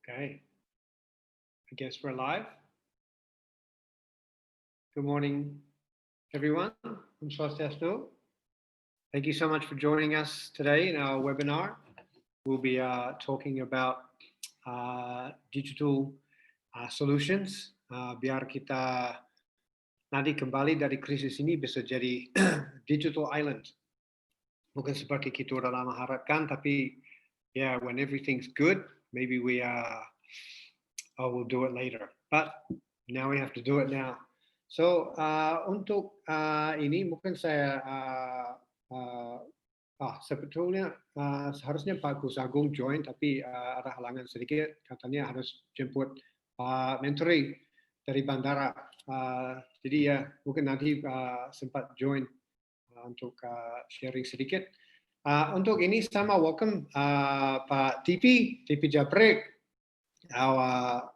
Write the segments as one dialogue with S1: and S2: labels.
S1: Okay, I guess we're live. Good morning, everyone. I'm Swastiastu. Thank you so much for joining us today in our webinar. We'll be talking about digital solutions biar kita nanti kembali dari krisis ini bisa jadi digital island. Bukan seperti kita udah lama harapkan, tapi yeah, when everything's good, maybe we'll do it later. But now we have to do it now. So untuk ini mungkin saya sebetulnya seharusnya Pak Gus Agung join, tapi ada halangan sedikit. Katanya harus jemput menteri dari bandara. Jadi ya mungkin nanti sempat join untuk sharing sedikit. Untuk ini sama welcome Pak TP Japrik, our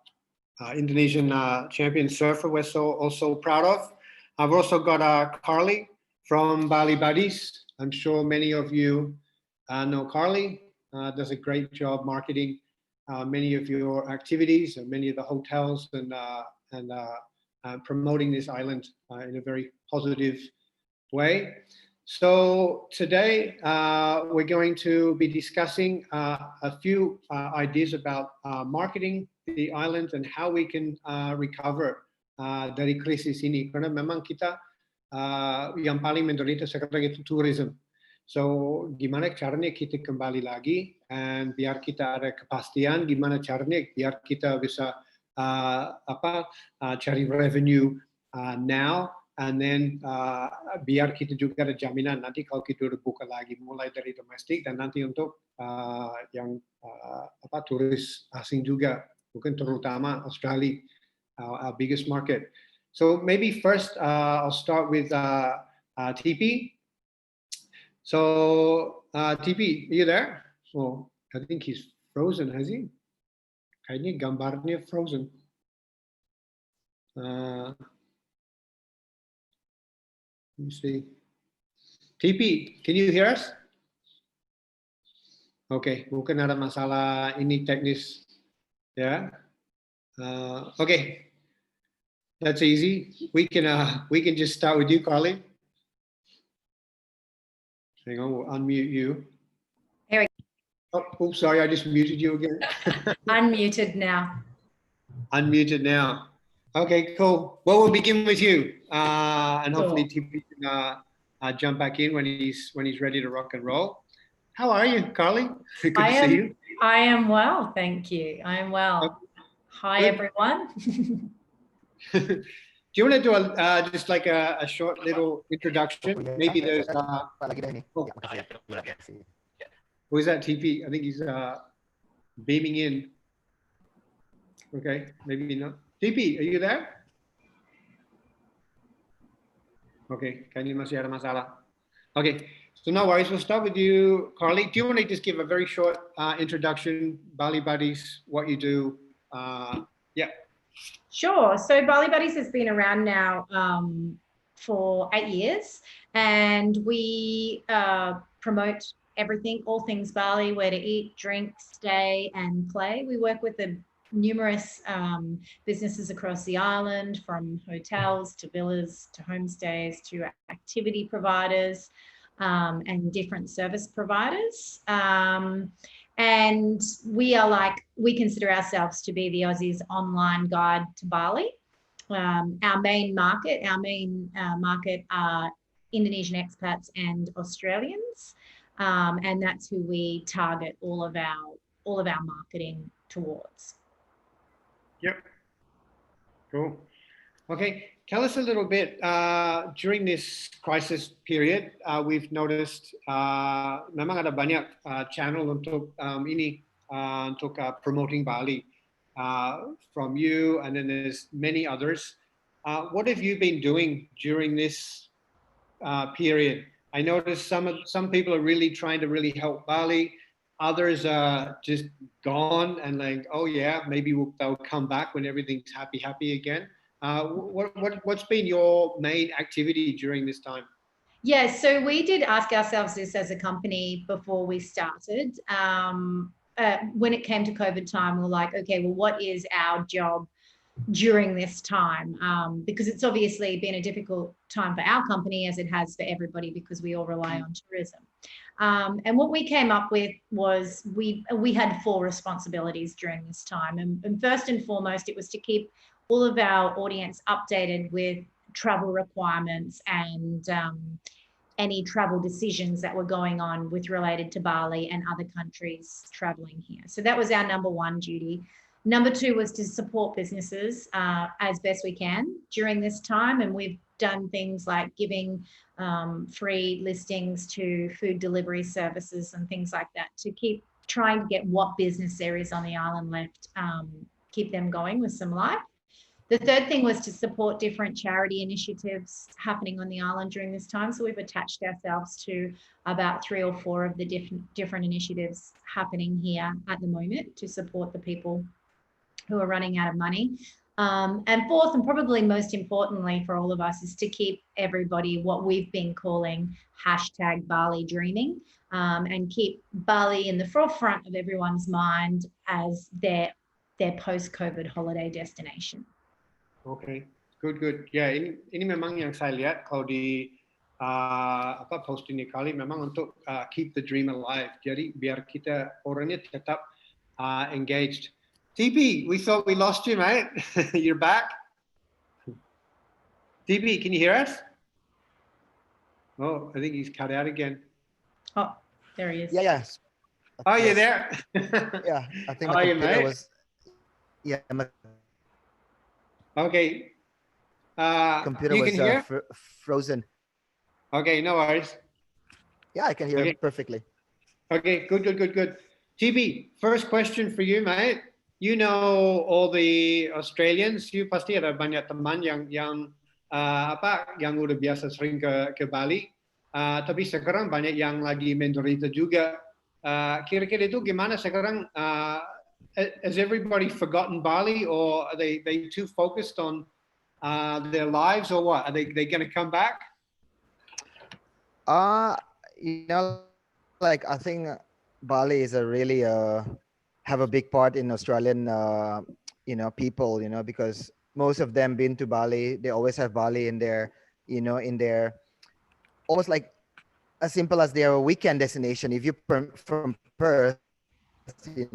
S1: Indonesian champion surfer we're also proud of. I've also got Carly from Bali Buddies. I'm sure many of you know Carly. Does a great job marketing many of your activities and many of the hotels and promoting this island in a very positive way. So today we're going to be discussing a few ideas about marketing the island and how we can recover dari krisis ini. Karena memang kita yang paling menderita sekarang itu tourism. So gimana caranya kita kembali lagi dan biar kita ada kepastian gimana caranya biar kita bisa cari revenue now. And then biar kita juga ada jaminan nanti kalau kita udah buka lagi mulai dari domestik dan nanti untuk yang turis asing juga, mungkin terutama Australia, our biggest market. So maybe first I'll start with TP. So TP, are you there? Oh, I think he's frozen, has he? Kayaknya gambarnya frozen. Let me see. TP, can you hear us? Okay, mungkin ada masalah ini teknis, ya. Okay, that's easy. We can just start with you, Carly. Hang on, we'll unmute you.
S2: There we
S1: go. Oh, sorry, I just muted you again.
S2: Unmuted now.
S1: Unmuted now. Okay, cool. Well, we'll begin with you, and hopefully TP can jump back in when he's ready to rock and roll. How are you, Carly? Good to see you.
S2: I am well, thank you. I am well. Hi, everyone.
S1: Do you want to do just like a short little introduction? Maybe there's. Who is that, TP? I think he's beaming in. Okay, maybe not. TP, are you there? Okay, kayaknya masih ada masalah. Okay, so no worries. We'll start with you, Carly. Do you want to just give a very short introduction, Bali Buddies, what you do? Yeah.
S2: Sure. So Bali Buddies has been around now for 8 years, and we promote everything, all things Bali, where to eat, drink, stay, and play. We work with the numerous businesses across the island, from hotels to villas to homestays to activity providers and different service providers. And we consider ourselves to be the Aussies' online guide to Bali. Our main market are Indonesian expats and Australians, and that's who we target all of our marketing towards.
S1: Yep. Cool. Okay. Tell us a little bit, during this crisis period, we've noticed memang ada banyak channel untuk untuk promoting Bali from you, and then there's many others. What have you been doing during this period? I noticed some people are really trying to really help Bali. Others are just gone and like, oh yeah, maybe they'll come back when everything's happy again. What's been your main activity during this time?
S2: Yeah, so we did ask ourselves this as a company before we started. when it came to COVID time, we're like, okay, well, what is our job during this time? Because it's obviously been a difficult time for our company, as it has for everybody, because we all rely on tourism. And what we came up with was we had 4 responsibilities during this time. And first and foremost, it was to keep all of our audience updated with travel requirements and any travel decisions that were going on with related to Bali and other countries traveling here. So that was our number 1 duty. Number 2 was to support businesses as best we can during this time. And we've done things like giving free listings to food delivery services and things like that to keep trying to get what business there is on the island left, keep them going with some life. The third thing was to support different charity initiatives happening on the island during this time. So we've attached ourselves to about 3 or 4 of the different initiatives happening here at the moment to support the people who are running out of money. And fourth, and probably most importantly for all of us, is to keep everybody what we've been calling #Bali Dreaming, and keep Bali in the forefront of everyone's mind as their post-COVID holiday destination.
S1: Okay, good. Ya, ini memang yang saya lihat kalau di post ini kali memang untuk keep the dream alive. Jadi biar kita orangnya tetap engaged. TB, we thought we lost you, mate. You're back. TB, can you hear us? Oh, I think he's cut out again.
S2: Oh, there he is.
S3: Yeah.
S1: Oh, you're there?
S3: Yeah, I think
S1: How
S3: my
S1: are you,
S3: computer
S1: mate?
S3: was. Yeah, my
S1: Okay.
S3: computer
S1: you
S3: was
S1: can hear?
S3: frozen.
S1: Okay, no worries.
S3: Yeah, I can hear it perfectly.
S1: Okay, good. TB, first question for you, mate. You know all the Australians. You pasti ada banyak teman yang yang udah biasa sering ke Bali. Tapi sekarang banyak yang lagi menderita juga. Kira-kira itu gimana sekarang? Has everybody forgotten Bali, or are they too focused on their lives, or what? Are they going to come back?
S3: Like I think Bali is a really have a big part in Australian people, because most of them been to Bali. They always have Bali in their almost like as simple as their weekend destination. If you're from Perth, you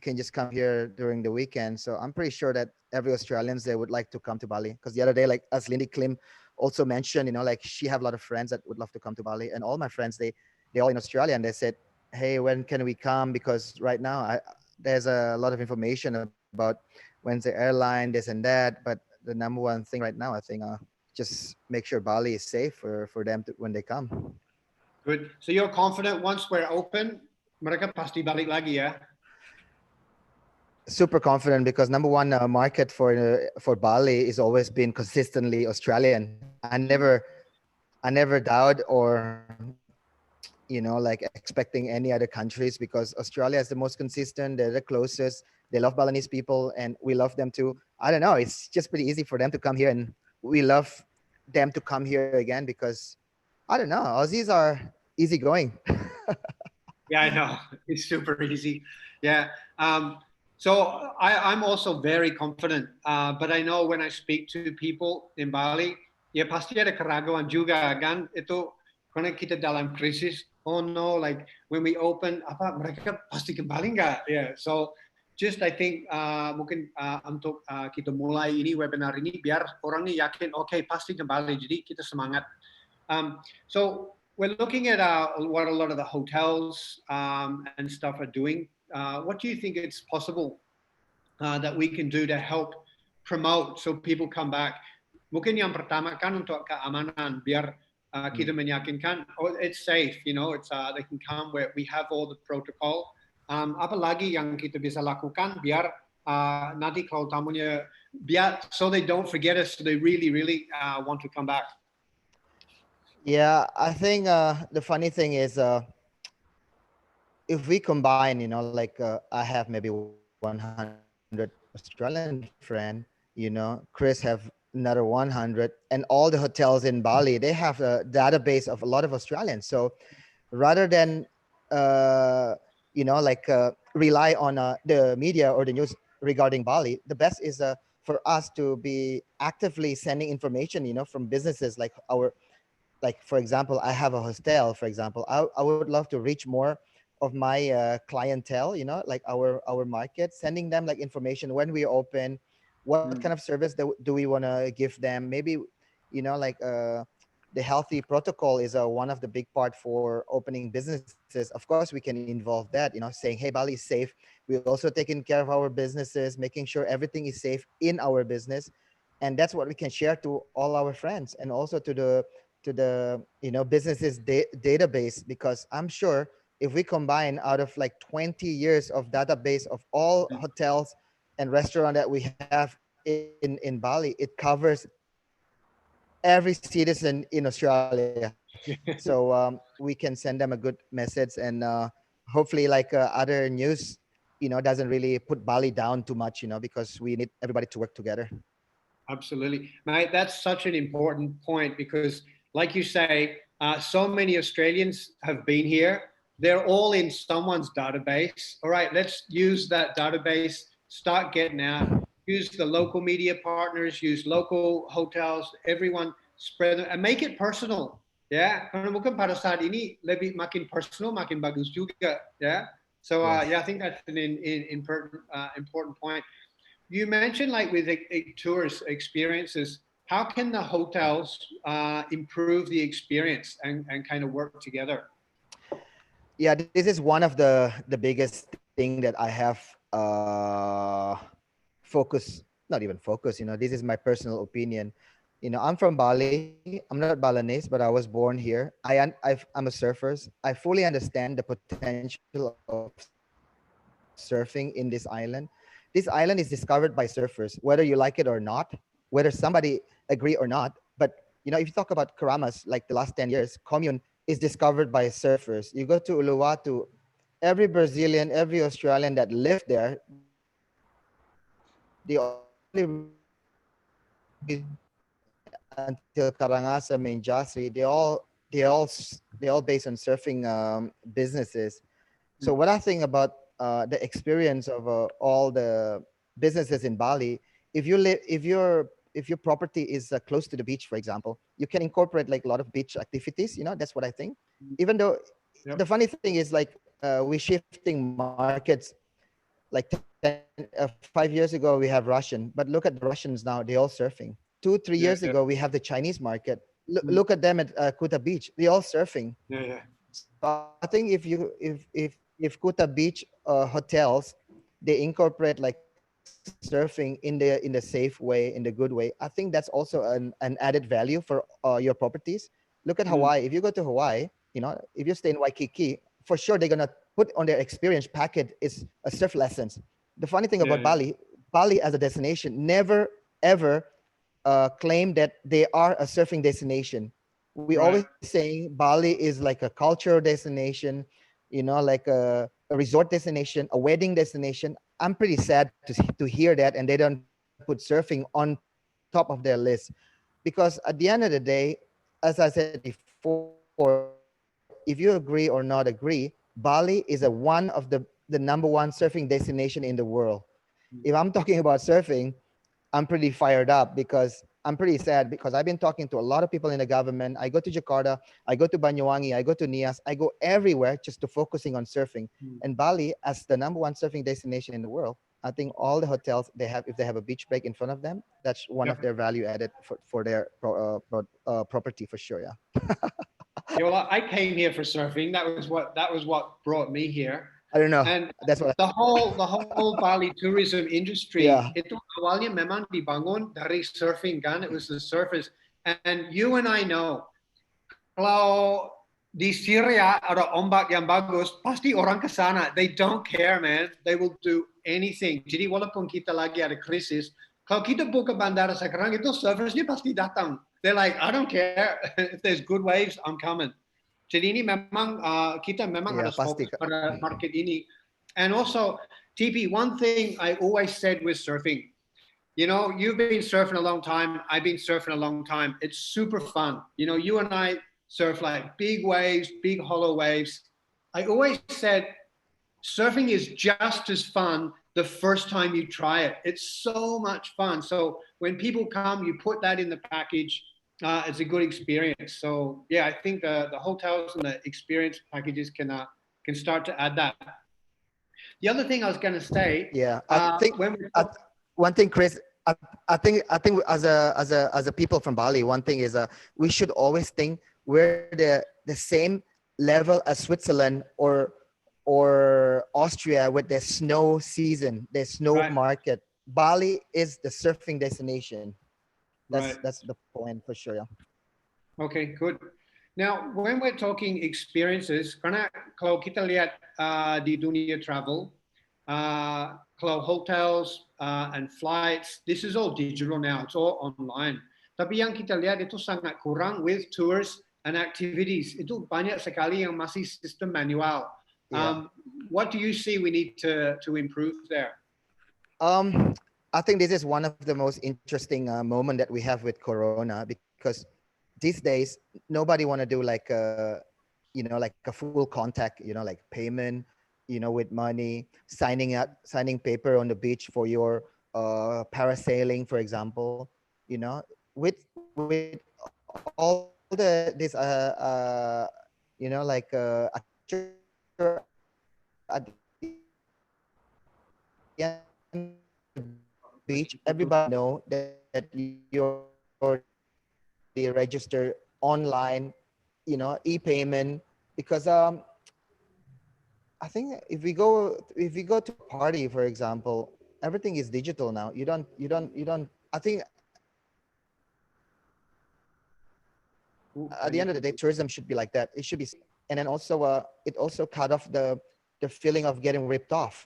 S3: can just come here during the weekend. So I'm pretty sure that every Australians, they would like to come to Bali, because the other day, like as Lindy Klim also mentioned, like she have a lot of friends that would love to come to Bali, and all my friends, they all in Australia, and they said, hey, when can we come? Because right now there's a lot of information about when's the airline, this and that, but the number one thing right now, I think, just make sure Bali is safe for them when they come.
S1: Good. So you're confident once we're open, mereka pasti balik lagi, ya?
S3: Super confident, because number one market for Bali is always been consistently Australian. I never doubt or like expecting any other countries, because Australia is the most consistent. They're the closest. They love Balinese people, and we love them too. I don't know. It's just pretty easy for them to come here, and we love them to come here again, because I don't know. Aussies are easygoing.
S1: Yeah, I know. It's super easy. Yeah. So I'm also very confident, but I know when I speak to people in Bali, ya pasti ada keraguan juga kan. Itu karena kita dalam krisis. Oh no, like when we open, mereka pasti kembali nggak? Yeah. So just I think mungkin untuk kita mulai ini webinar ini biar orang ini yakin, okay, pasti kembali. Jadi kita semangat. So we're looking at what a lot of the hotels and stuff are doing. What do you think it's possible that we can do to help promote so people come back? Mungkin yang pertama kan untuk keamanan, biar kita meyakinkan, it's safe, it's they can come where we have all the protocol. Apa lagi yang kita bisa lakukan biar nanti kalau tamunya, biar so they don't forget us, so they really want to come back.
S3: Yeah, I think the funny thing is, if we combine, like I have maybe 100 Australian friend, Chris have another 100, and all the hotels in Bali, they have a database of a lot of Australians. So rather than like rely on the media or the news regarding Bali. The best is for us to be actively sending information, from businesses like like for example, I have a hostel, for example. I would love to reach more of my clientele, like our market, sending them like information when we open, what kind of service do we want to give them. Maybe, like the healthy protocol is one of the big part for opening businesses. Of course, we can involve that, saying, hey, Bali is safe. We also taking care of our businesses, making sure everything is safe in our business. And that's what we can share to all our friends, and also to the businesses database, because I'm sure if we combine out of like 20 years of database of all hotels and restaurant that we have in Bali, it covers every citizen in Australia. So we can send them a good message, and hopefully like other news doesn't really put Bali down too much, because we need everybody to work together.
S1: Absolutely, mate. That's such an important point because, like you say, so many Australians have been here. They're all in someone's database. All right, let's use that database, start getting out, use the local media partners, use local hotels, everyone spread it, and make it personal. Ya, karena mungkin pada saat ini lebih makin personal, makin bagus juga. Ya, so
S3: Yes.
S1: yeah, I think that's an important point. You mentioned like with tourist experiences, how can the hotels improve the experience and kind of work together?
S3: Yeah, this is one of the biggest thing that I have focus, not even focus, this is my personal opinion. I'm from Bali. I'm not Balinese, but I was born here. I'm a surfer. I fully understand the potential of surfing in this island. This island is discovered by surfers, whether you like it or not, whether somebody agree or not. But if you talk about Karamas, like the last 10 years, commune is discovered by surfers. You go to Uluwatu, every Brazilian, every Australian that lived there, the only reason until Karangasem and Jasri, they all based on surfing businesses. So what I think about the experience of all the businesses in Bali, if you live, if your property is close to the beach, for example, you can incorporate like a lot of beach activities. That's what I think. Even though the
S1: Yep.
S3: funny thing is like we're shifting markets. Like 5 years ago we have Russian, but look at the Russians now, they're all surfing. 2-3 years ago we have the Chinese
S1: Yeah, yeah.
S3: market. Look at them at Kuta Beach, they're all surfing.
S1: Yeah, yeah.
S3: So I think if Kuta Beach hotels, they incorporate like surfing in the safe way, in the good way, I think that's also an added value for your properties. Look at Hawaii. If you go to Hawaii, if you stay in Waikiki, for sure they're gonna put on their experience packet is a surf lessons. The funny thing about
S1: Yeah, yeah.
S3: Bali as a destination never ever claim that they are a surfing destination. We
S1: Right.
S3: always saying Bali is like a cultural destination, like a resort destination, a wedding destination. I'm pretty sad to hear that, and they don't put surfing on top of their list, because at the end of the day, as I said before, if you agree or not agree, Bali is one of the number one surfing destination in the world. If I'm talking about surfing, I'm pretty fired up because I'm pretty sad because I've been talking to a lot of people in the government. I go to Jakarta, I go to Banyuwangi, I go to Nias, I go everywhere just to focusing on surfing. And Bali, as the number one surfing destination in the world, I think all the hotels they have, if they have a beach break in front of them, that's one of their
S1: Yep.
S3: value added for their property for sure. Yeah.
S1: Yeah, well, I came here for surfing. That was what brought me here.
S3: I don't know.
S1: And
S3: That's what.
S1: the whole Bali tourism industry
S3: Yeah.
S1: itu awalnya memang dibangun dari surfing kan. It was the surfers. And you and I know kalau di Syria ada ombak yang bagus, pasti orang ke sana. They don't care, man. They will do anything. Jadi walaupun kita lagi ada krisis, kalau kita buka bandara sekarang itu surfersnya pasti datang. They're like, I don't care. If there's good waves, I'm coming. Jadi ini memang kita memang
S3: Yeah,
S1: harus
S3: pasti.
S1: fokus pada market ini. And also, TP, one thing I always said with surfing, you've been surfing a long time. I've been surfing a long time. It's super fun. You and I surf like big waves, big hollow waves. I always said surfing is just as fun the first time you try it. It's so much fun. So when people come, you put that in the package. It's a good experience. So yeah, I think the hotels and the experience packages can start to add that. The other thing I was going to say,
S3: Yeah, I think
S1: when we
S3: one thing, Chris. I think as a people from Bali, one thing is we should always think we're the same level as Switzerland or Austria with their snow season, their snow
S1: right,
S3: market. Bali is the surfing destination.
S1: right.
S3: That's the point for sure. Yeah.
S1: Okay, good. Now, when we're talking experiences, karena kalau kita lihat di dunia travel, kalau hotels and flights, this is all digital now. It's all online. Tapi yang kita lihat itu sangat kurang with tours and activities. Itu banyak sekali yang masih sistem manual.
S3: Yeah.
S1: What do you see we need to improve there?
S3: I think this is one of the most interesting moment that we have with Corona, because these days nobody want to do like a, like a full contact, like payment, with money, signing paper on the beach for your parasailing, for example, with all the this like at the end of the beach, everybody know that you're already registered online, e-payment, because I think if we go to a party, for example, everything is digital now. You don't. I think at the end of the day, tourism should be like that. It should be, and then also it also cut off the feeling of getting ripped off,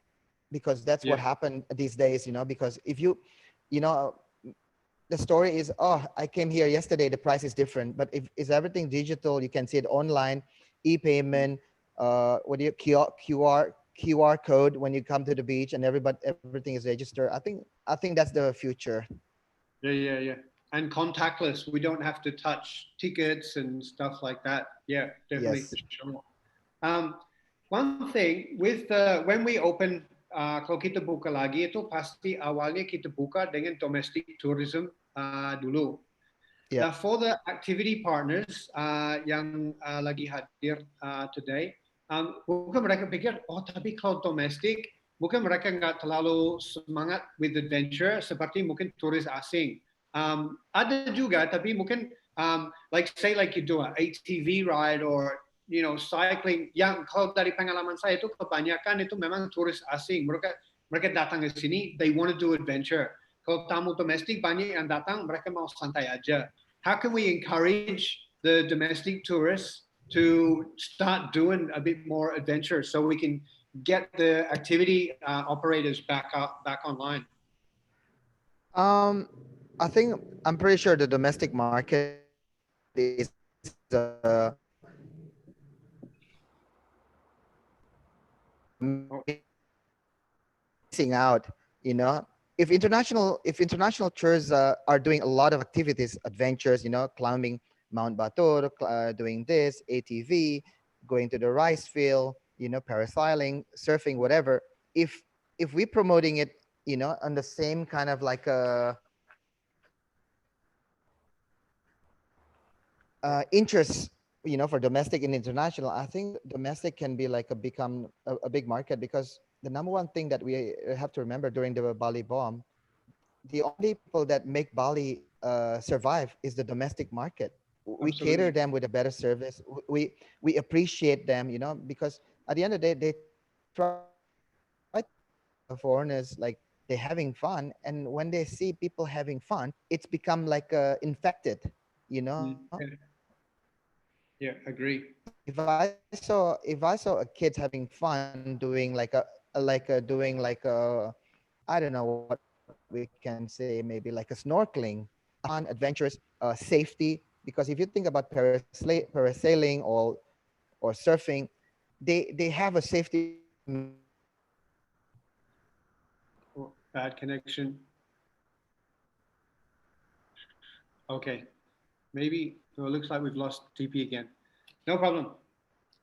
S3: because that's what
S1: Yeah.
S3: happened these days. Because if you know, the story is, oh, I came here yesterday, the price is different. But if is everything digital, you can see it online, e-payment, what do you QR code when you come to the beach, and everything is registered. I think that's the future.
S1: Yeah. And contactless. We don't have to touch tickets and stuff like that. Yeah, definitely for
S3: Yes.
S1: sure. Um, One thing with when we open, kalau kita buka lagi itu pasti awalnya kita buka dengan domestic tourism dulu.
S3: Yeah.
S1: Now for the activity partners yang lagi hadir today, bukan mereka pikir, oh tapi kalau domestik, bukan mereka nggak terlalu semangat with adventure seperti mungkin turis asing. Ada juga, tapi mungkin like say like you do a ATV ride or cycling. Yang kalau dari pengalaman saya itu kebanyakan itu memang turis asing. Mereka datang ke sini, they want to do adventure. Kalau tamu domestik banyak yang datang, mereka mau santai aja. How can we encourage the domestic tourists to start doing a bit more adventure so we can get the activity operators back online?
S3: I think I'm pretty sure the domestic market is missing out. If international tours are doing a lot of activities, adventures, climbing Mount Batur, doing this ATV, going to the rice field, parasailing, surfing, whatever. If we promoting it, on the same kind of like a interest, for domestic and international, I think domestic can be like become a big market, because the number one thing that we have to remember during the Bali bomb, the only people that make Bali survive is the domestic market. We cater
S1: Absolutely.
S3: them with a better service. We appreciate them, because at the end of the day, they try foreigners like they're having fun, and when they see people having fun, it's become like infected, you know.
S1: Yeah, agree.
S3: If I saw a kid having fun doing I don't know what we can say, maybe like a snorkeling, fun, adventurous, safety. Because if you think about parasailing or surfing, they have a safety
S1: Oh, bad connection. Okay, maybe it looks like we've lost TP again. No problem.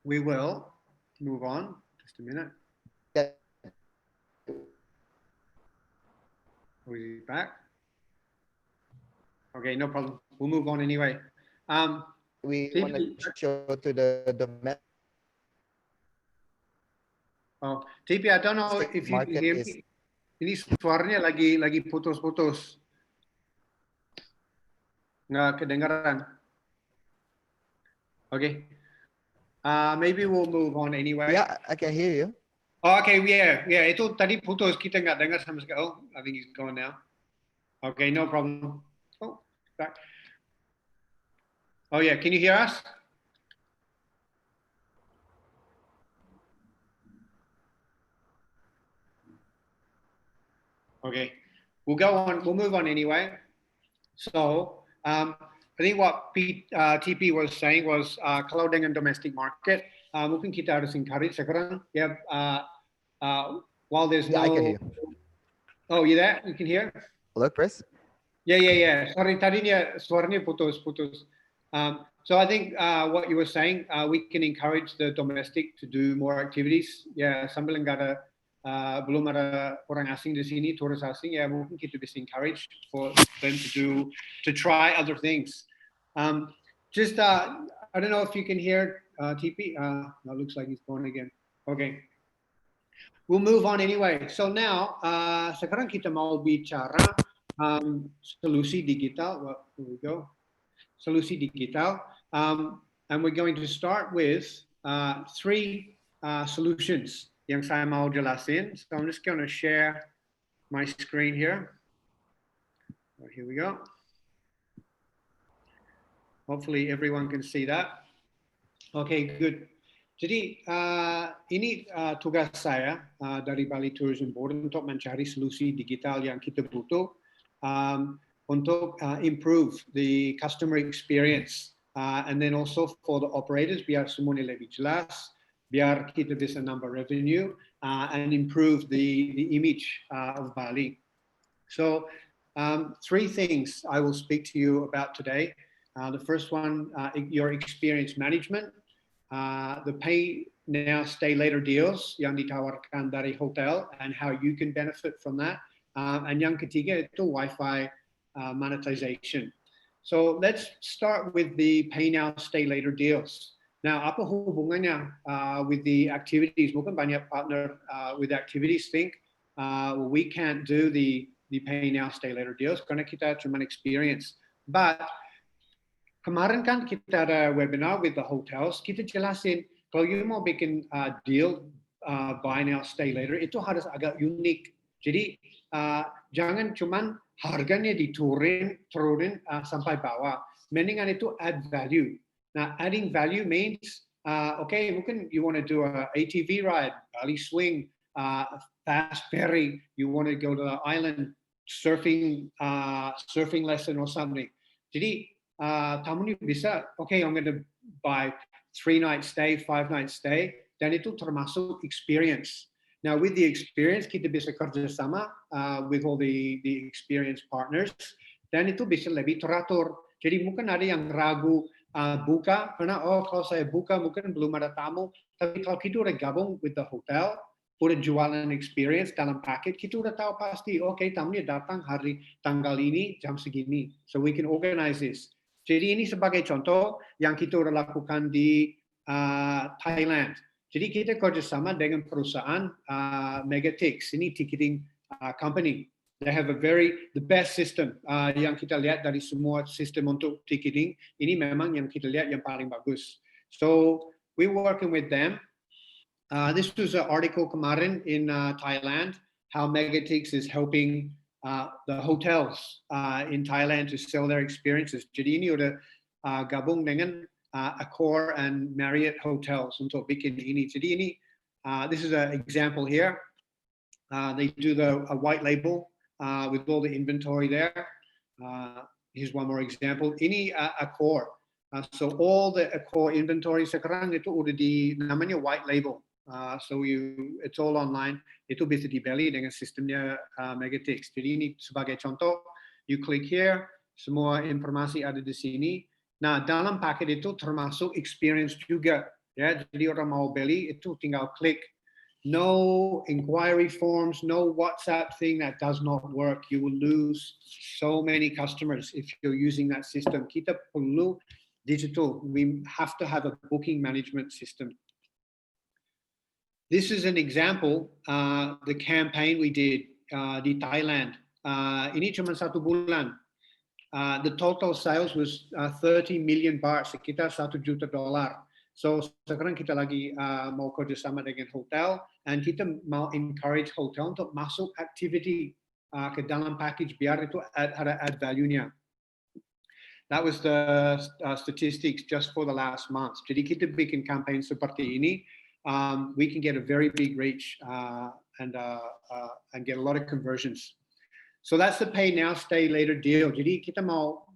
S1: We will move on. Just a minute. Oh, is he back? Okay, no problem. We'll move on anyway.
S3: We want
S1: TP,
S3: to show to the domestic
S1: oh, TP, I don't know if you can
S3: market
S1: hear
S3: is
S1: me. Ini suaranya lagi putus-putus. Nggak kedengaran. Okay. Maybe we'll move on anyway.
S3: yeah, I can hear you.
S1: Oh, okay, yeah. Itu tadi putus, kita nggak dengar sama sekali. Oh, I think he's going now. Okay, no problem. Oh, back. Oh yeah, can you hear us? Okay, we'll go on. We'll move on anyway. So I think what TP was saying was kalau dengan domestic market, mungkin kita harus encourage sekarang ya. While there's
S3: Yeah, I can
S1: no,
S3: hear you.
S1: oh, you there? You can hear?
S3: Hello, Chris.
S1: Yeah. Sorry, tadinya suaranya putus. So I think what you were saying, we can encourage the domestic to do more activities. Ya, sambil nggak ada belum ada orang asing di sini, turis asing, ya mungkin kita bisa encourage for them to try other things. I don't know if you can hear TP. It looks like he's going again. Okay. We'll move on anyway. So now, sekarang kita mau bicara solusi digital. Well, here we go. Solusi digital. And we're going to start with 3 solutions yang saya mau jelasin. So I'm just going to share my screen here. Here we go. Hopefully everyone can see that. Okay, good. Jadi ini tugas saya dari Bali Tourism Board untuk mencari solusi digital yang kita butuh untuk improve the customer experience and then also for the operators biar semuanya lebih jelas, biar kita bisa nambah revenue and improve the image of Bali. So 3 things I will speak to you about today. The first one, your experience management. The pay now, stay later deals yang ditawarkan dari hotel and how you can benefit from that. And yang ketiga itu Wi-Fi monetization. So let's start with the pay now, stay later deals. Now, apa hubungannya with the activities? Mungkin banyak partner with activities think we can't do the pay now, stay later deals karena kita cuma experience. But kemarin kan kita ada webinar with the hotels, kita jelasin kalau you mau bikin deal buy now stay later itu harus agak unik. Jadi jangan cuman harganya turunin sampai bawah. Mendingan itu add value. Nah, adding value means okay, mungkin you want to do a ATV ride, Bali swing, fast ferry, you want to go to the island surfing lesson or something. Jadi tamunya bisa, okay, I'm going to buy 3-night stay, 5-night stay, dan itu termasuk experience. Now, with the experience, kita bisa kerjasama with all the experienced partners, dan itu bisa lebih teratur. Jadi mungkin ada yang ragu buka, karena kalau saya buka mungkin belum ada tamu, tapi kalau kita udah gabung with the hotel, udah jualan experience dalam paket, kita udah tahu pasti, okay, tamunya datang hari tanggal ini, jam segini. So we can organize this. Jadi ini sebagai contoh yang kita udah lakukan di Thailand. Jadi kita kerjasama dengan perusahaan Megatix, ini ticketing company. They have the best system yang kita lihat dari semua sistem untuk ticketing. Ini memang yang kita lihat yang paling bagus. So we're working with them. This was an article kemarin in Thailand, how Megatix is helping the hotels in Thailand to sell their experiences. Jadi ini udah gabung dengan Accor and Marriott hotels untuk bikin ini. Jadi ini, this is an example here. They do a white label with all the inventory there. Here's one more example. Ini Accor. So all the Accor inventory sekarang itu udah namanya white label. So it's all online. Itu bisa dibeli dengan sistemnya Megatix. Jadi ini sebagai contoh, you click here, semua informasi ada di sini. Nah, dalam paket itu termasuk experience juga. Ya, jadi orang mau beli itu tinggal klik. no inquiry forms, no WhatsApp thing that does not work. You will lose so many customers if you're using that system. Kita perlu digital. We have to have a booking management system. This is an example, the campaign we did di Thailand. Ini cuma 1 bulan. The total sales was 30 million baht, sekitar $1 juta. So sekarang kita lagi mau kerjasama dengan hotel, dan kita mau encourage hotel untuk masuk activity ke dalam package biar itu ada add value-nya. That was the statistics just for the last month. Jadi kita bikin campaign seperti ini, we can get a very big reach and get a lot of conversions. So that's the pay now, stay later deal. Jadi kita mau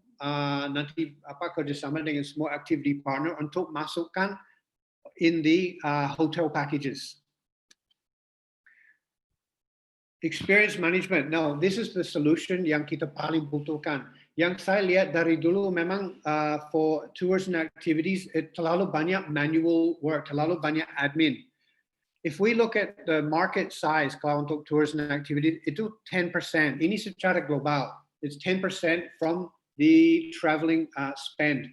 S1: nanti kerjasama dengan semua activity partner untuk masukkan in the hotel packages. Experience management. No, this is the solution yang kita paling butuhkan. Yang saya lihat dari dulu memang for tours and activities, terlalu banyak manual work, terlalu banyak admin. If we look at the market size kalau untuk tours and activities, itu 10%. Ini secara global. It's 10% from the traveling spend.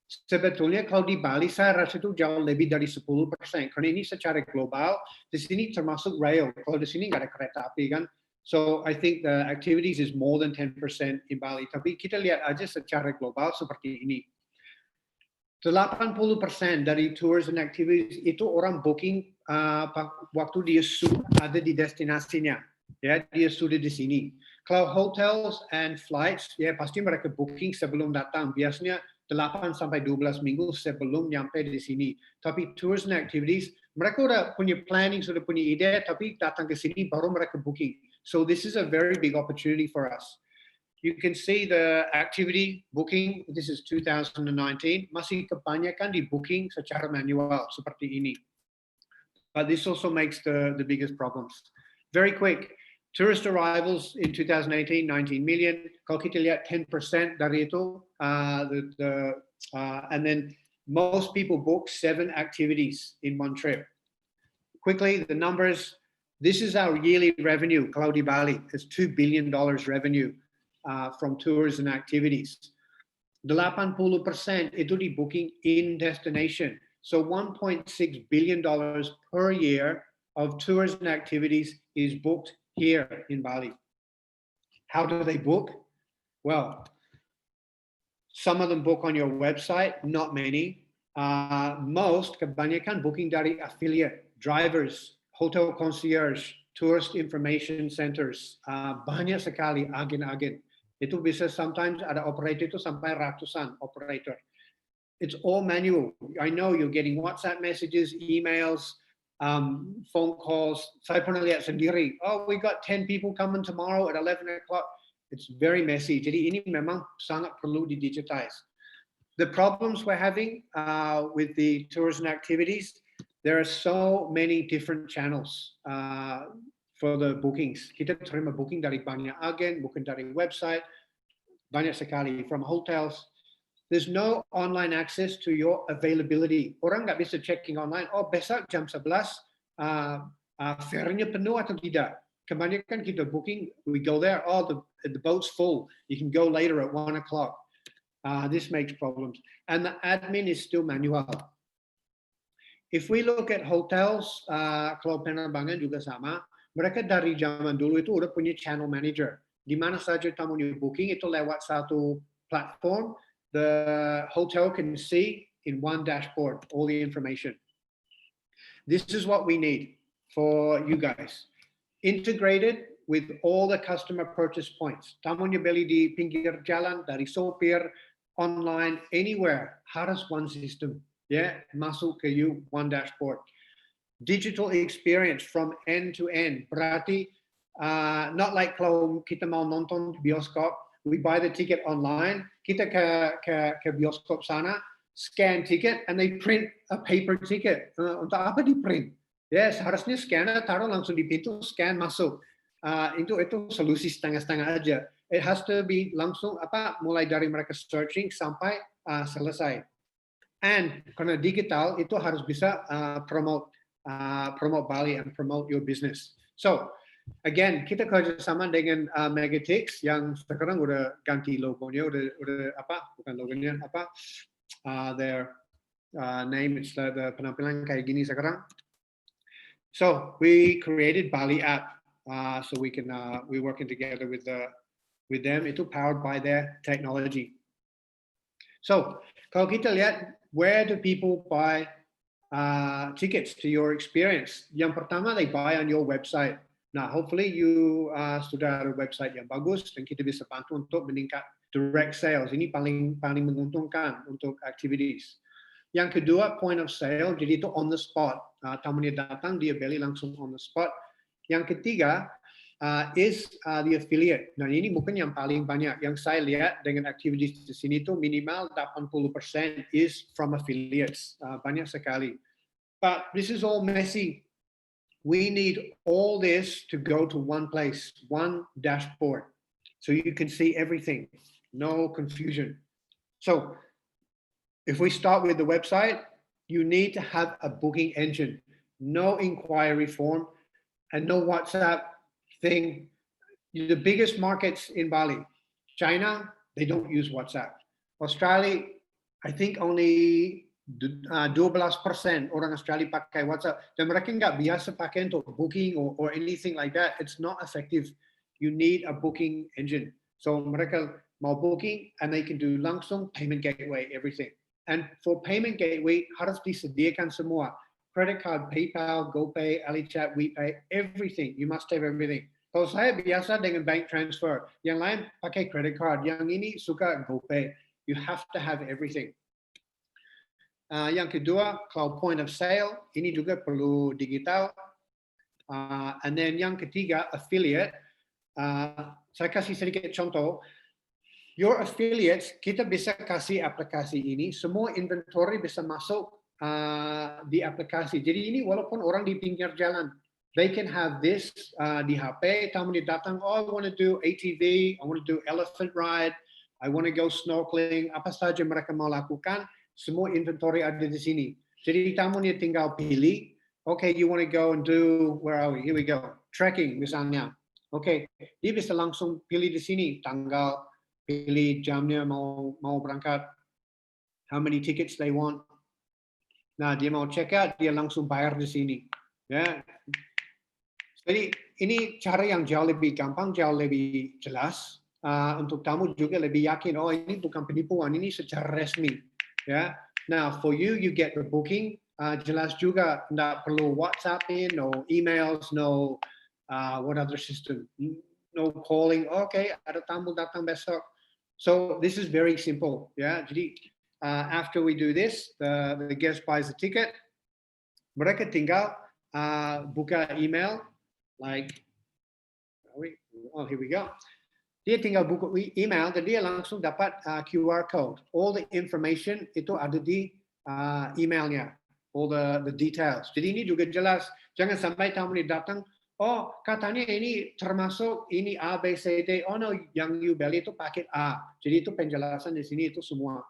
S1: Sebetulnya kalau di Bali saya rasa itu jauh lebih dari 10%, karena ini secara global. Di sini termasuk rail. Kalau di sini nggak ada kereta api kan. So I think the activities is more than 10% in Bali. Tapi kita lihat aja secara global seperti ini. 80% dari tours and activities itu orang booking waktu dia sudah ada di destinasinya. Ya, dia sudah di sini. Kalau hotels and flights, ya pasti mereka booking sebelum datang. Biasanya 8 sampai 12 minggu sebelum nyampe di sini. Tapi tours and activities, mereka udah punya planning, sudah punya ide, tapi datang ke sini baru mereka booking. So this is a very big opportunity for us. You can see the activity booking, this is 2019, masih kebanyakan di booking secara manual seperti ini. But this also makes the biggest problems. Very quick, tourist arrivals in 2018, 19 million. Kalau kita lihat 10% dari itu, and then most people book 7 activities in one trip. Quickly, the numbers, this is our yearly revenue, kalau di Bali, it's $2 billion revenue. From tours and activities. 80% itu di booking in destination. So $1.6 billion per year of tours and activities is booked here in Bali. How do they book? Well, some of them book on your website, not many. Most, kebanyakan booking dari affiliate, drivers, hotel concierge, tourist information centers, banyak sekali agen-agen. Itu bisa sometimes ada operator itu sampai ratusan operator. It's all manual. I know you're getting WhatsApp messages, emails, phone calls. Saya pernah lihat sendiri. Oh, we got 10 people coming tomorrow at 11 o'clock. It's very messy. Jadi ini memang sangat perlu di-digitize. The problems we're having with the tours and activities, there are so many different channels. For the bookings, kita terima booking dari banyak agen, bukan dari website, banyak sekali from hotels. There's no online access to your availability. Orang nggak bisa checking online. Oh, besok jam 11, ferry-nya penuh atau tidak? Kebanyakan kita booking, we go there. Oh, the boat's full. You can go later at 1 o'clock. This makes problems, and the admin is still manual. If we look at hotels, kalau penerbangan juga sama. Mereka dari zaman dulu itu udah punya channel manager. Di mana saja tamunya booking itu lewat satu platform, the hotel can see in one dashboard all the information. This is what we need for you guys. Integrated with all the customer purchase points. Tamunya beli di pinggir jalan, dari sopir, online, anywhere, harus one system. Ya, masuk ke you, one dashboard. Digital experience from end to end. Berarti not like kalau kita mau nonton bioskop, we buy the ticket online, kita ke bioskop sana, scan ticket, and they print a paper ticket. Untuk apa di print? Yes, harusnya scanner taruh langsung di pintu, scan masuk. Itu solusi setengah-setengah aja. It has to be langsung mulai dari mereka searching sampai selesai. And karena digital itu harus bisa promote promote Bali and promote your business. So again, kita kerjasama dengan Megatix yang sekarang udah ganti logonya, udah apa? Bukan logonya apa? Their name, it's the penampilan kayak gini sekarang. So we created baliapp, so we can we're working together with them. Itu powered by their technology. So kalau kita lihat, where do people buy tickets to your experience? Yang pertama, they buy on your website. Nah, hopefully you sudah ada website yang bagus dan kita bisa bantu untuk meningkat direct sales. Ini paling menguntungkan untuk activities. Yang kedua, point of sale, jadi itu on the spot. Tamunya datang, dia beli langsung on the spot. Yang ketiga is the affiliate. Nah, ini mungkin yang paling banyak. Yang saya lihat dengan activities di sini itu minimal 80% is from affiliates. Banyak sekali. But this is all messy. We need all this to go to one place, one dashboard, so you can see everything, no confusion. So if we start with the website, you need to have a booking engine, no inquiry form, and no WhatsApp thing. The biggest markets in Bali, China, they don't use WhatsApp. Australia, I think only 12% orang Australia pakai WhatsApp, dan mereka nggak biasa pakai untuk booking or anything like that. It's not effective. You need a booking engine. So mereka mau booking and they can do langsung payment gateway, everything. And for payment gateway harus disediakan semua. Credit card, PayPal, GoPay, AliChat, WePay, everything. You must have everything. Kalau saya biasa dengan bank transfer, yang lain pakai credit card, yang ini suka GoPay. You have to have everything. Yang kedua, kalau point of sale, ini juga perlu digital. And then yang ketiga, affiliate. Saya kasih sedikit contoh. Your affiliates, kita bisa kasih aplikasi ini, semua inventory bisa masuk di aplikasi. Jadi ini walaupun orang di pinggir jalan, they can have this di HP, tamu dia datang, oh I want to do ATV, I want to do elephant ride, I want to go snorkeling, apa saja mereka mau lakukan, semua inventory ada di sini. Jadi tamunya tinggal pilih, okay, you want to go and do, where are we? Here we go. Trekking misalnya. Okay, dia bisa langsung pilih di sini, tanggal, pilih jamnya mau berangkat, how many tickets they want. Nah, dia mau check out, dia langsung bayar di sini. Ya. Jadi ini cara yang jauh lebih gampang, jauh lebih jelas. Untuk tamu juga lebih yakin, oh ini bukan penipuan, ini secara resmi. Yeah. Now for you get the booking. Jelas juga, tidak perlu WhatsAppin, no emails, no what other system, no calling. Okay, ada tamu datang besok. So this is very simple. Yeah. Jadi after we do this, the guest buys the ticket. Mereka tinggal buka email, like, oh here we go. Dia tinggal buka email dan dia langsung dapat QR code. All the information itu ada di emailnya. All the details. Jadi ini juga jelas. Jangan sampai tamu ini datang, oh katanya ini termasuk ini A, B, C, D. Oh no, yang you beli itu paket A. Jadi itu penjelasan di sini itu semua.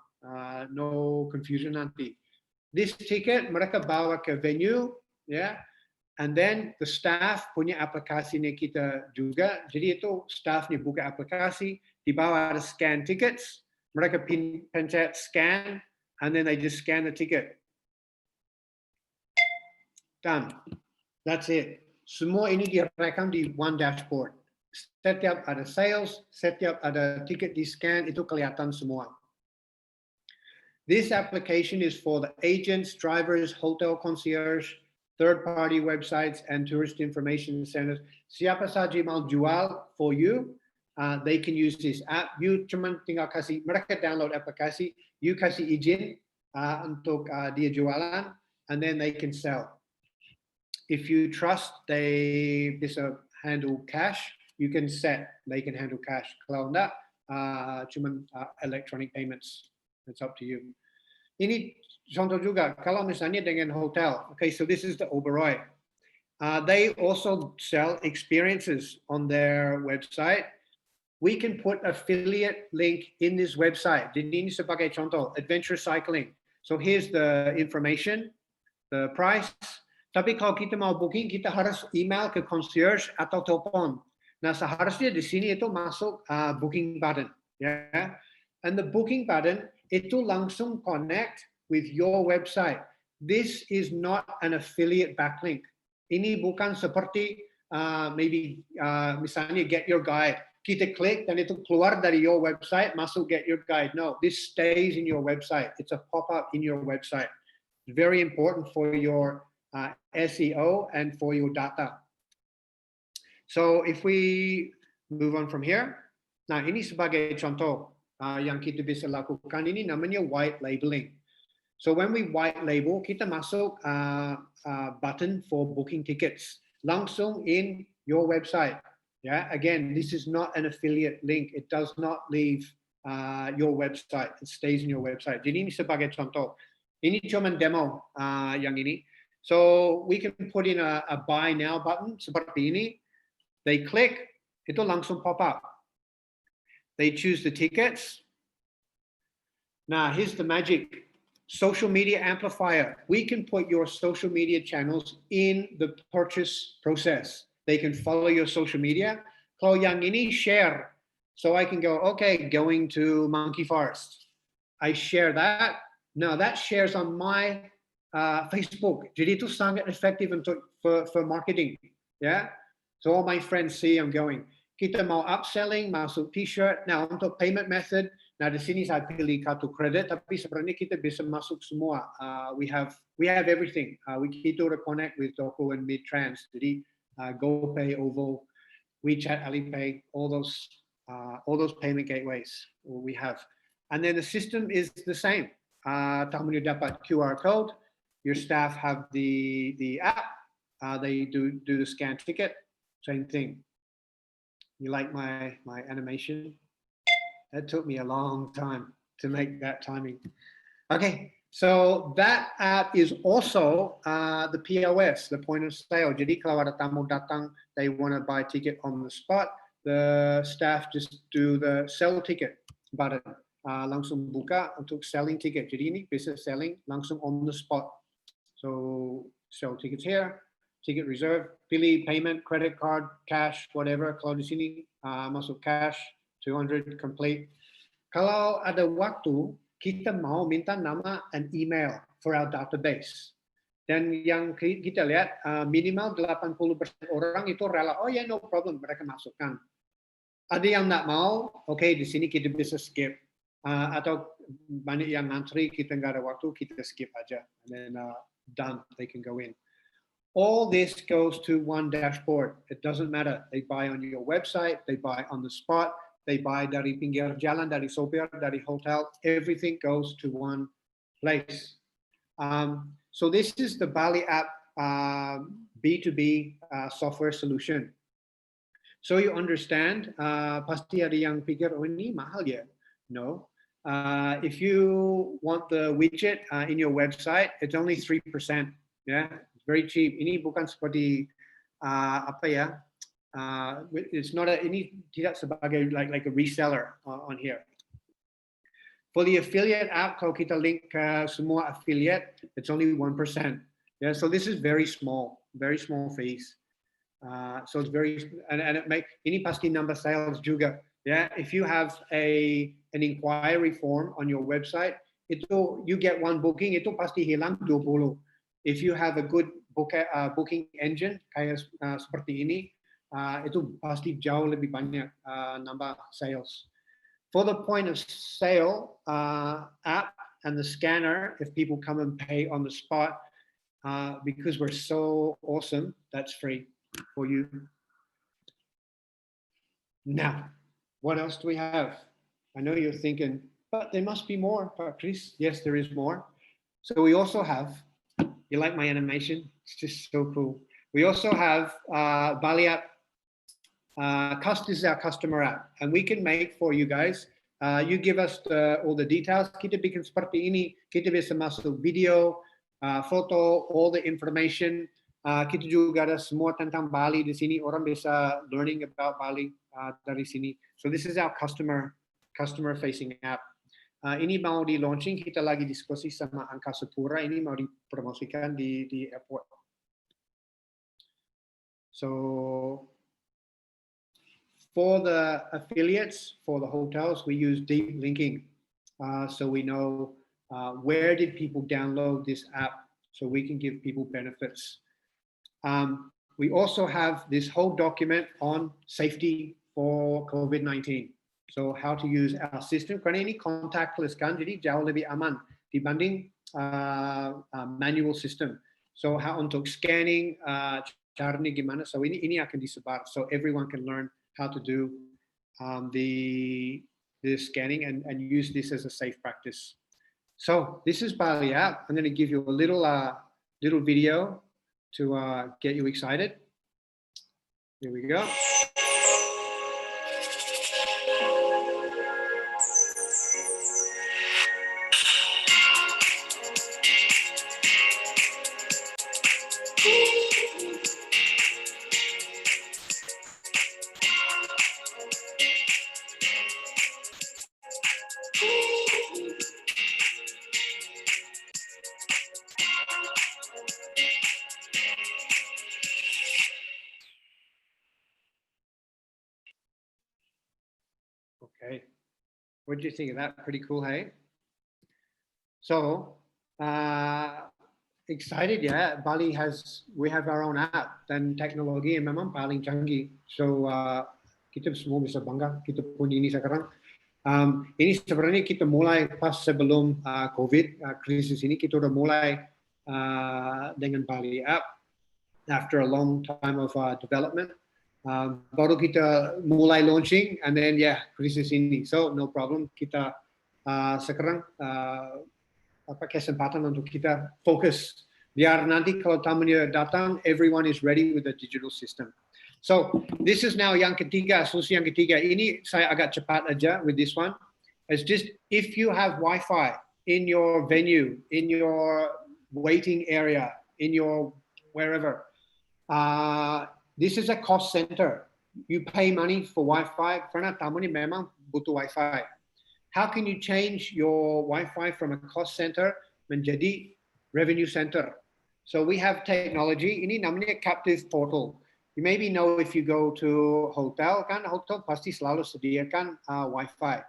S1: No confusion nanti. This ticket mereka bawa ke venue, ya. Yeah? And then the staff punya aplikasinya kita juga. Jadi itu staffnya buka aplikasi, di bawah ada scan tickets, mereka pencet scan, and then they just scan the ticket. Done. That's it. Semua ini direkam di one dashboard. Setiap ada sales, setiap ada ticket di scan, itu kelihatan semua. This application is for the agents, drivers, hotel concierge, third-party websites, and tourist information centers. Siapa saja mau jual for you, they can use this app. You cuma tinggal kasih, mereka download aplikasi, you kasih izin untuk dia jualan, and then they can sell. If you trust they bisa handle cash, you can set, they can handle cash. Kalau enggak, cuma electronic payments. It's up to you. Ini contoh juga, kalau misalnya dengan hotel, okay, so this is the Oberoi. They also sell experiences on their website. We can put affiliate link in this website. Jadi ini sebagai contoh, adventure cycling. So here's the information, the price, Tapi kalau kita mau booking, kita harus email ke concierge atau telepon. Nah, seharusnya di sini itu masuk booking button, ya. And the booking button itu langsung connect with your website. This is not an affiliate backlink. Ini bukan seperti maybe misalnya get your guide. Kita klik dan itu keluar dari your website, masuk get your guide. No, this stays in your website. It's a pop-up in your website. Very important for your SEO and for your data. So if we move on from here, nah ini sebagai contoh yang kita bisa lakukan, ini namanya white labeling. So when we white label, kita masuk button for booking tickets langsung in your website. Yeah, again, this is not an affiliate link. It does not leave your website. It stays in your website. Jadi ini sebagai contoh. Ini cuma demo yang ini. So we can put in a buy now button seperti ini. They click, itu langsung pop up. They choose the tickets. Now here's the magic. Social media amplifier. We can put your social media channels in the purchase process. They can follow your social media. Kalau yang ini share. So I can go, okay, going to Monkey Forest. I share that. Now that shares on my Facebook. Jadi itu sangat efektif untuk for marketing. Yeah. So all my friends see I'm going. Kita mau upselling, masuk t-shirt. Now untuk payment method, nah di sini saya pilih kartu kredit, tapi sebenarnya kita bisa masuk semua. We have everything. Kita udah connect with Toko and Midtrans. Jadi GoPay, OVO, WeChat, Alipay, all those payment gateways we have. And then the system is the same. Tamu dapat QR code. Your staff have the app. They do the scan ticket. Same thing. You like my animation? That took me a long time to make that timing. Okay, so that app is also the POS, the point of sale. Jadi kalau ada tamu datang, they want to buy a ticket on the spot, the staff just do the sell ticket button. Langsung buka untuk selling ticket. Jadi ini bisa selling langsung on the spot. So sell tickets here, ticket reserve, pilih payment, credit card, cash, whatever. Kalau di sini masuk cash, 200 complete. Kalau ada waktu, kita mau minta nama and email for our database. Dan yang kita lihat minimal 80% orang itu rela, oh ya no problem, mereka masukkan. Ada yang nggak mau, oke di sini kita bisa skip. Atau banyak yang ngantri, kita nggak ada waktu, kita skip aja. And then done, they can go in. All this goes to one dashboard. It doesn't matter. They buy on your website, they buy on the spot, they buy dari pinggir jalan, dari sopir, dari hotel. Everything goes to one place. So this is the baliapp B2B software solution. So you understand, pasti ada yang pikir, oh ini mahal ya? No. If you want the widget in your website, it's only 3%. Yeah, it's very cheap. Ini bukan seperti apa ya? It's not ini tidak sebagai like a reseller on here. For the affiliate app, kalau kita link ke semua affiliate, it's only 1%. Yeah, so this is very small fees. So it's very and it ini pasti number sales juga. Yeah, if you have an inquiry form on your website, itu you get one booking, itu pasti hilang 20. If you have a good booking engine kayak seperti ini, itu pasti jauh lebih banyak nambah sales. For the point of sale app and the scanner, if people come and pay on the spot, because we're so awesome, that's free for you. Now, what else do we have? I know you're thinking, but there must be more, Chris. Yes, there is more. So we also have, you like my animation? It's just so cool. We also have baliapp. This is our customer app, and we can make for you guys. You give us all the details. Kita bikin seperti ini. Kita bisa masuk video, foto, all the information. Kita juga ada semua tentang Bali di sini. Orang bisa learning about Bali dari sini. So this is our customer facing app. Ini mau di launching, kita lagi diskusi sama Angkasa Pura. Ini mau dipromosikan di airport. So for the affiliates, for the hotels, we use deep linking. So we know where did people download this app so we can give people benefits. We also have this whole document on safety for COVID-19. So how to use our system. Karena ini contactless kan, jadi jauh lebih aman dibanding manual system. So how untuk scanning, caranya gimana. So ini akan disebar. So everyone can learn how to do the scanning and use this as a safe practice. So this is baliapp. I'm going to give you a little video to get you excited. Here we go. Okay, what do you think of that? Pretty cool, hey? So, excited ya, Bali we have our own app dan teknologi yang memang paling canggih. So, kita semua bisa bangga, kita punya ini sekarang. Ini sebenarnya kita mulai pas sebelum COVID, krisis ini, kita udah mulai dengan baliapp after a long time of development. Baru kita mulai launching and then krisis ini. So no problem, kita sekarang kesempatan untuk kita fokus. Biar nanti kalau tamunya datang, everyone is ready with the digital system. So this is now yang ketiga, solusi yang ketiga. Ini saya agak cepat aja with this one. It's just if you have Wi-Fi in your venue, in your waiting area, in your wherever, this is a cost center. You pay money for Wi-Fi karena tamu ini memang butuh Wi-Fi. How can you change your Wi-Fi from a cost center menjadi revenue center? So we have technology. Ini namanya captive portal. You maybe know if you go to hotel, kan hotel pasti selalu sediakan Wi-Fi.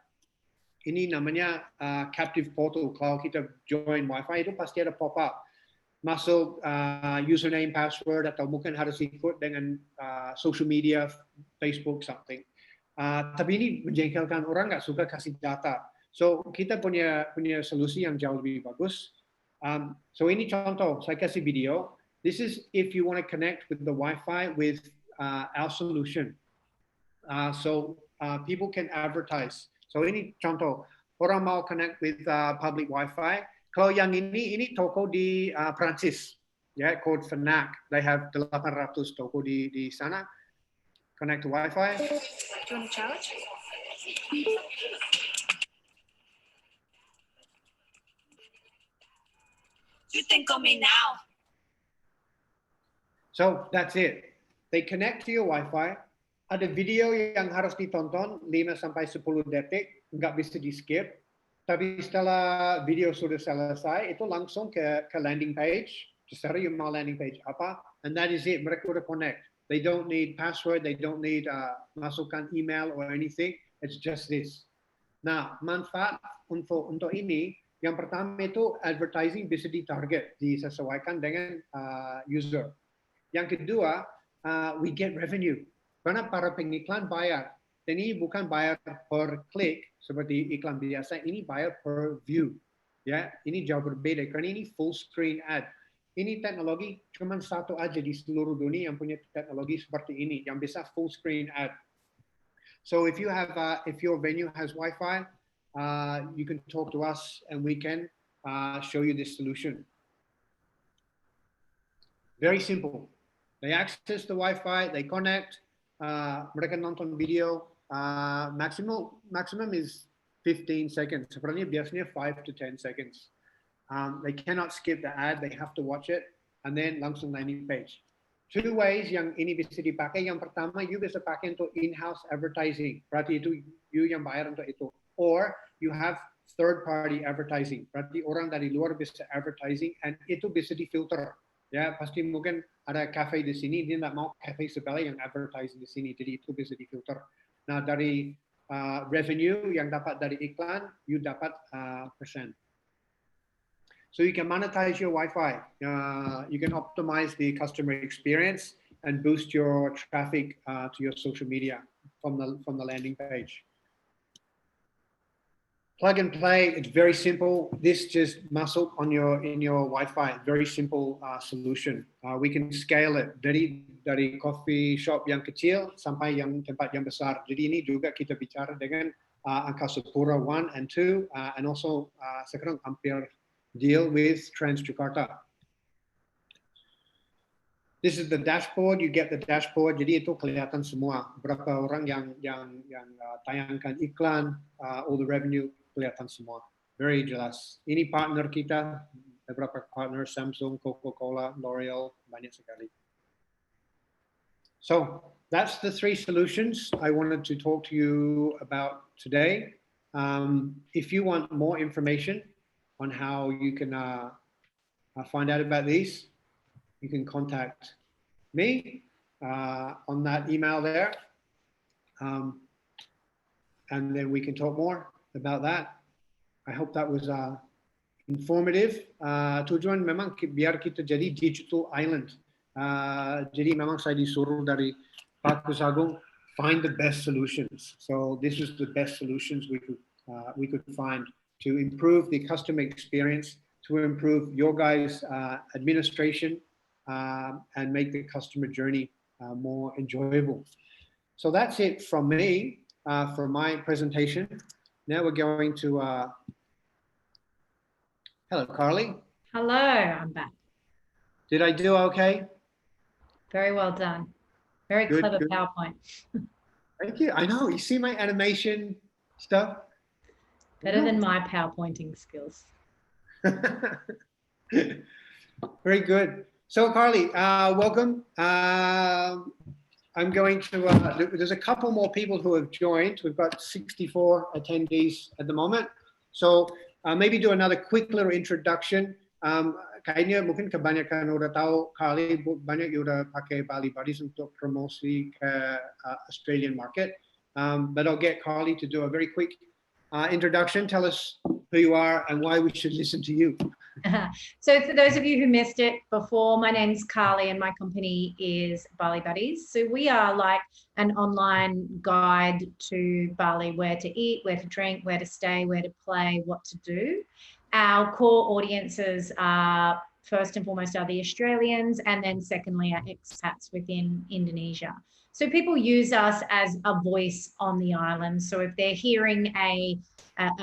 S1: Ini namanya captive portal. Kalau kita join Wi-Fi itu pasti ada pop-up. Masuk username, password, atau mungkin harus ikut dengan social media, Facebook, something. Tapi ini menjengkelkan orang nggak suka kasih data. So kita punya solusi yang jauh lebih bagus. So ini contoh, saya kasih video. This is if you want to connect with the Wi-Fi with our solution. So people can advertise. So ini contoh, orang mau connect with public Wi-Fi. Kalau yang ini toko di Prancis, called Fnac. They have 800 toko di sana. Connect to Wi-Fi.
S4: Do you want to charge? You think of me now.
S1: So that's it. They connect to your Wi-Fi. Ada video yang harus ditonton 5-10 detik, nggak bisa di skip. Tapi setelah video sudah selesai, itu langsung ke landing page. Terserah you mau landing page apa, and that is it. Mereka udah connect. They don't need password, they don't need masukkan email or anything. It's just this. Nah, manfaat untuk ini, yang pertama itu advertising bisa ditarget, disesuaikan dengan user. Yang kedua, we get revenue. Karena para pengiklan bayar. Dan ini bukan bayar per klik seperti iklan biasa, ini bayar per view. Ya, ini jauh berbeda karena ini full screen ad. Ini teknologi cuma satu aja di seluruh dunia yang punya teknologi seperti ini, yang bisa full screen ad. So if you have, if your venue has Wi-Fi, you can talk to us and we can show you this solution. Very simple. They access the Wi-Fi, they connect, mereka nonton video. Maximum is 15 seconds. Sebenarnya biasanya 5 to 10 seconds. They cannot skip the ad, they have to watch it, and then langsung landing page. Two ways yang ini bisa dipakai. Yang pertama, you bisa pakai untuk in-house advertising. Berarti itu you yang bayar untuk itu. Or you have third-party advertising. Berarti orang dari luar bisa advertising, and itu bisa difilter. Ya, pasti mungkin ada cafe di sini, dia nggak mau cafe sebelah yang advertising di sini, jadi itu bisa difilter. Nah, dari revenue yang dapat dari iklan, you dapat persen. So you can monetize your Wi-Fi. You can optimize the customer experience and boost your traffic to your social media from the landing page. Plug and play. It's very simple. This just muscle on in your Wi-Fi. Very simple solution. We can scale it dari coffee shop yang kecil sampai yang tempat yang besar. Jadi ini juga kita bicara dengan Angkasa Pura 1 and 2 and also sekarang hampir deal with Transjakarta. This is the dashboard. You get the dashboard. Jadi itu kelihatan semua berapa orang yang tayangkan iklan, all the revenue kelihatan semua. Very jelas. Ini partner kita, beberapa partner Samsung, Coca-Cola, L'Oreal, banyak sekali. So that's the 3 solutions I wanted to talk to you about today. If you want more information on how you can find out about these, you can contact me on that email there. And then we can talk more about that. I hope that was informative. Tujuan memang biar kita jadi digital island. Jadi memang saya disuruh dari Pak Kusagung, find the best solutions. So this is the best solutions we could find to improve the customer experience, to improve your guys' administration, and make the customer journey more enjoyable. So that's it from me for my presentation. Now we're going to, hello, Carly.
S2: Hello, I'm back.
S1: Did I do okay?
S2: Very well done. Very
S1: Good,
S2: clever
S1: good.
S2: PowerPoint.
S1: Thank you. I know, you see my animation stuff?
S2: Better than my PowerPointing skills.
S1: Very good. So Carly, welcome. I'm going to, there's a couple more people who have joined. We've got 64 attendees at the moment. So maybe do another quick little introduction. Kayaknya mungkin kebanyakan udah tahu Carly, banyak yang udah pakai Bali Buddies untuk promosi ke Australian market. But I'll get Carly to do a very quick introduction. Tell us who you are and why we should listen to you.
S2: So for those of you who missed it before, my name's Carly and my company is Bali Buddies. So we are like an online guide to Bali, where to eat, where to drink, where to stay, where to play, what to do. Our core audiences are first and foremost are the Australians, and then secondly are expats within Indonesia. So people use us as a voice on the island. So if they're hearing a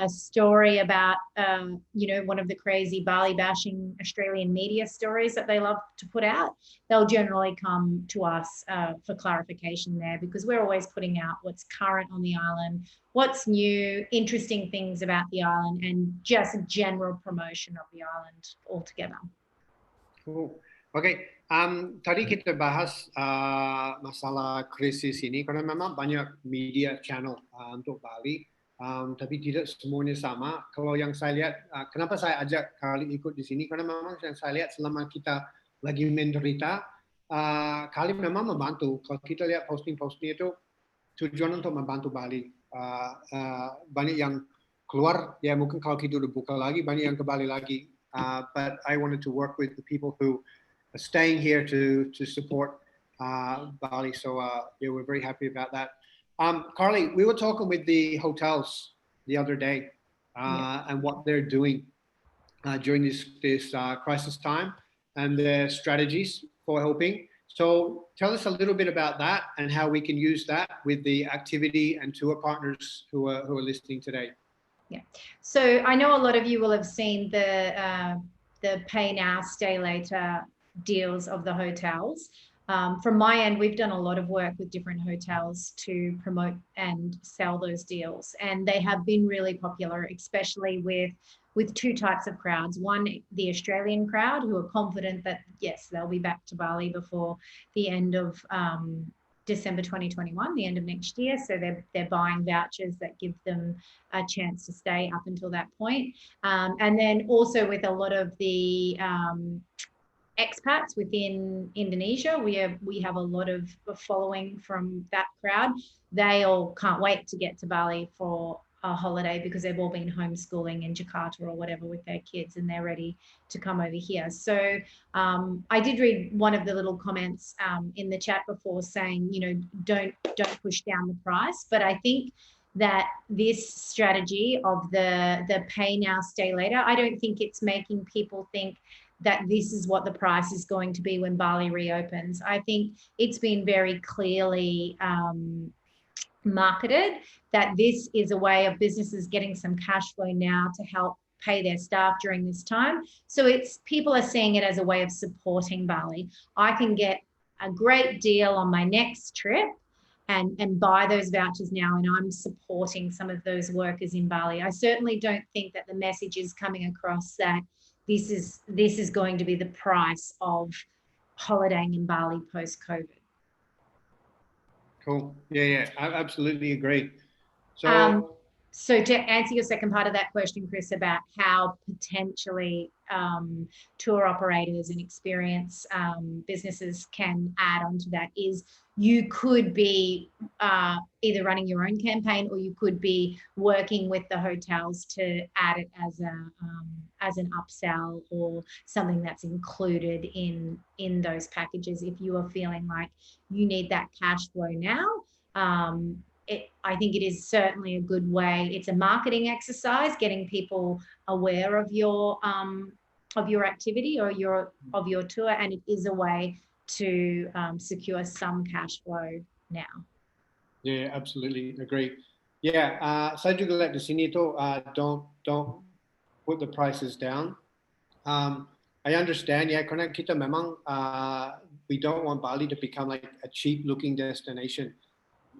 S2: story about, one of the crazy Bali bashing Australian media stories that they love to put out, they'll generally come to us for clarification there, because we're always putting out what's current on the island, what's new, interesting things about the island, and just general promotion of the island altogether.
S1: Cool. Okay. Tadi kita bahas masalah krisis ini karena memang banyak media channel untuk Bali, tapi tidak semuanya sama. Kalau yang saya lihat, kenapa saya ajak Carly ikut di sini, karena memang yang saya lihat selama kita lagi menderita, Carly memang membantu. Kalau kita lihat posting-posting itu tujuan untuk membantu Bali. Banyak yang keluar, ya mungkin kalau kita udah buka lagi, banyak yang ke Bali lagi. But I wanted to work with the people who are staying here to support Bali. So yeah, we're very happy about that. Carly, we were talking with the hotels the other day and what they're doing during this crisis time and their strategies for helping. So tell us a little bit about that and how we can use that with the activity and tour partners who are listening today.
S2: Yeah. So I know a lot of you will have seen the pay now, stay later deals of the hotels. From my end, we've done a lot of work with different hotels to promote and sell those deals. And they have been really popular, especially with 2 types of crowds. One, the Australian crowd, who are confident that, yes, they'll be back to Bali before the end of December 2021, the end of next year. So they're buying vouchers that give them a chance to stay up until that point. And then also with a lot of the expats within Indonesia. We have a lot of following from that crowd. They all can't wait to get to Bali for a holiday because they've all been homeschooling in Jakarta or whatever with their kids, and they're ready to come over here. So I did read one of the little comments in the chat before saying, you know, don't push down the price. But I think that this strategy of the pay now, stay later, I don't think it's making people think that this is what the price is going to be when Bali reopens. I think it's been very clearly marketed that this is a way of businesses getting some cash flow now to help pay their staff during this time. So it's, people are seeing it as a way of supporting Bali. I can get a great deal on my next trip and buy those vouchers now, and I'm supporting some of those workers in Bali. I certainly don't think that the message is coming across that this is going to be the price of holidaying in Bali post-COVID.
S1: Cool. Yeah, I absolutely agree. So,
S2: so to answer your second part of that question, Chris, about how potentially tour operators and experience businesses can add onto that is you could be either running your own campaign, or you could be working with the hotels to add it as an upsell or something that's included in those packages if you are feeling like you need that cash flow now. I think it is certainly a good way. It's a marketing exercise, getting people aware of your activity or of your tour, and it is a way to secure some cash flow now.
S1: yeah, absolutely agree. Yeah, saya juga lihat di sini tuh don't put the prices down. I understand, yeah, karena kita memang we don't want Bali to become like a cheap looking destination.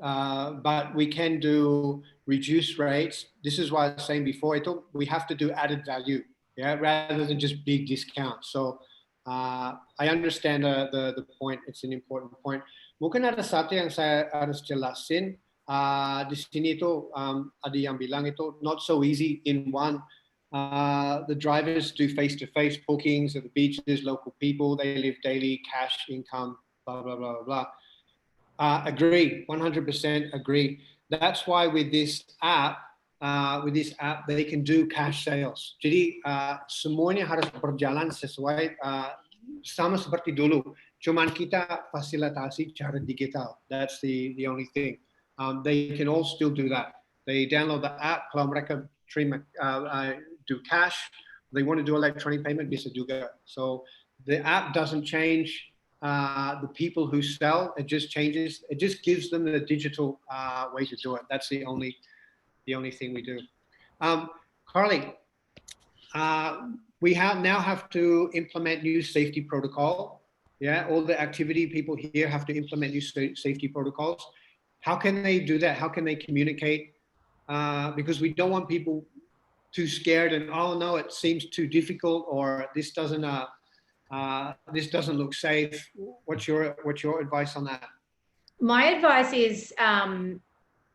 S1: But we can do reduced rates. This is why I was saying before, we have to do added value, yeah, rather than just big discounts. So I understand the point. It's an important point. Mungkin ada satu yang saya harus jelasin. Di sini itu ada yang bilang itu not so easy in one. The drivers do face-to-face bookings at the beaches, local people, they live daily, cash income, blah, blah, blah, blah. Agree, 100% agree. That's why with this app, they can do cash sales. Jadi semuanya harus berjalan sesuai sama seperti dulu. Cuman kita fasilitasi cara digital. That's the only thing. They can all still do that. They download the app. Kalau mereka terima do cash, they want to do electronic payment, bisa juga. So the app doesn't change. The people who sell, it just changes. It just gives them the digital way to do it. That's the only thing we do. Carly, we now have to implement new safety protocol. Yeah, all the activity people here have to implement new safety protocols. How can they do that? How can they communicate? Because we don't want people too scared and, oh no, it seems too difficult, or this doesn't look safe. What's your advice on that?
S2: My advice is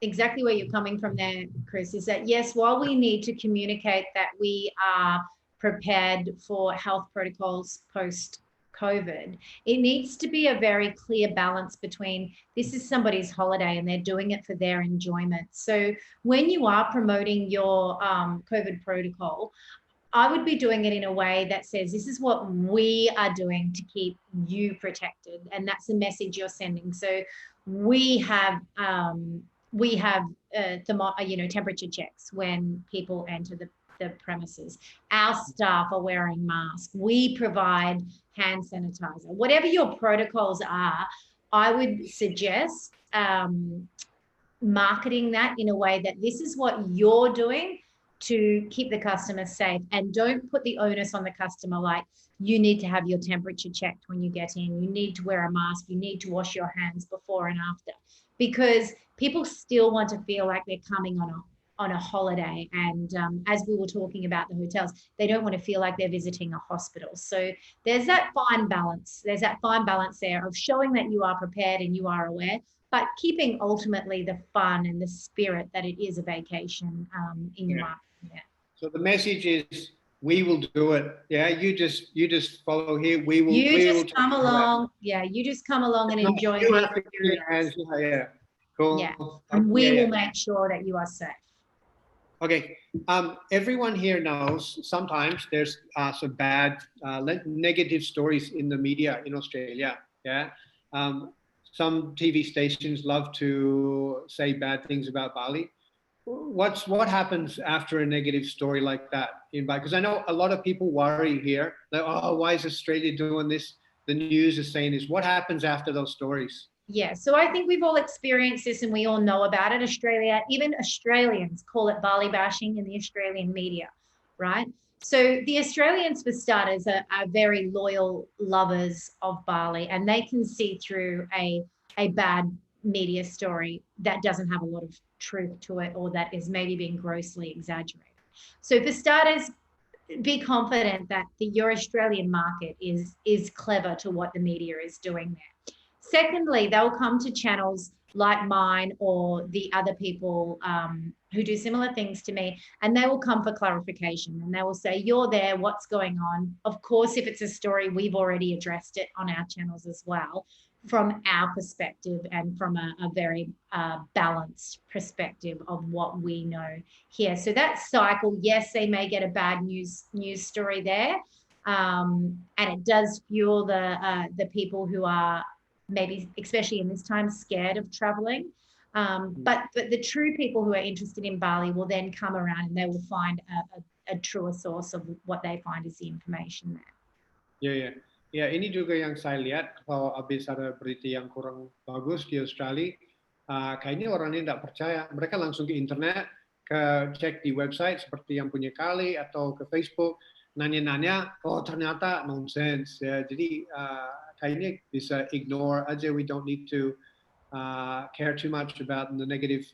S2: exactly where you're coming from there, Chris, is that yes, while we need to communicate that we are prepared for health protocols post-COVID, it needs to be a very clear balance between this is somebody's holiday and they're doing it for their enjoyment. So when you are promoting your COVID protocol, I would be doing it in a way that says, this is what we are doing to keep you protected. And that's the message you're sending. So we have temperature checks when people enter the premises. Our staff are wearing masks. We provide hand sanitizer. Whatever your protocols are, I would suggest marketing that in a way that this is what you're doing to keep the customer safe, and don't put the onus on the customer like you need to have your temperature checked when you get in, you need to wear a mask, you need to wash your hands before and after, because people still want to feel like they're coming on a holiday. And as we were talking about the hotels, they don't want to feel like they're visiting a hospital. So there's that fine balance. There's that fine balance there of showing that you are prepared and you are aware, but keeping ultimately the fun and the spirit that it is a vacation in your market. Yeah.
S1: So the message is We will do it. Yeah, you just follow here. We will.
S2: You
S1: we will
S2: just come
S1: talk about
S2: along. Yeah, you just come along and
S1: it.
S2: enjoy
S1: You
S2: the
S1: have to keep your hands.
S2: experience.
S1: Yeah. Cool.
S2: Yeah. And we will make sure that you are safe.
S1: Okay. Everyone here knows sometimes there's some bad, negative stories in the media in Australia. Yeah. Some TV stations love to say bad things about Bali. What happens after a negative story like that in Bali? Because I know a lot of people worry here. Like, oh, why is Australia doing this? The news is saying this. What happens after those stories?
S2: Yeah, so I think we've all experienced this and we all know about it. Australia, even Australians call it Bali bashing in the Australian media, right? So the Australians, for starters, are very loyal lovers of Bali, and they can see through a bad media story that doesn't have a lot of truth to it, or that is maybe being grossly exaggerated. So for starters, be confident that your Australian market is clever to what the media is doing there. Secondly, they'll come to channels like mine or the other people who do similar things to me, and they will come for clarification, and they will say, you're there, what's going on? Of course, if it's a story, we've already addressed it on our channels as well, from our perspective and from a very balanced perspective of what we know here. So that cycle, yes, they may get a bad news story there, and it does fuel the people who are maybe, especially in this time, scared of traveling. But the true people who are interested in Bali will then come around and they will find a truer source of what they find is the information there.
S1: Ya, ini juga yang saya lihat kalau habis ada berita yang kurang bagus di Australia, kayaknya orang ini tidak percaya. Mereka langsung ke internet, cek di website seperti yang punya Kali atau ke Facebook, nanya-nanya, oh ternyata nonsense. Ya, jadi kayaknya bisa ignore aja. We don't need to care too much about the negative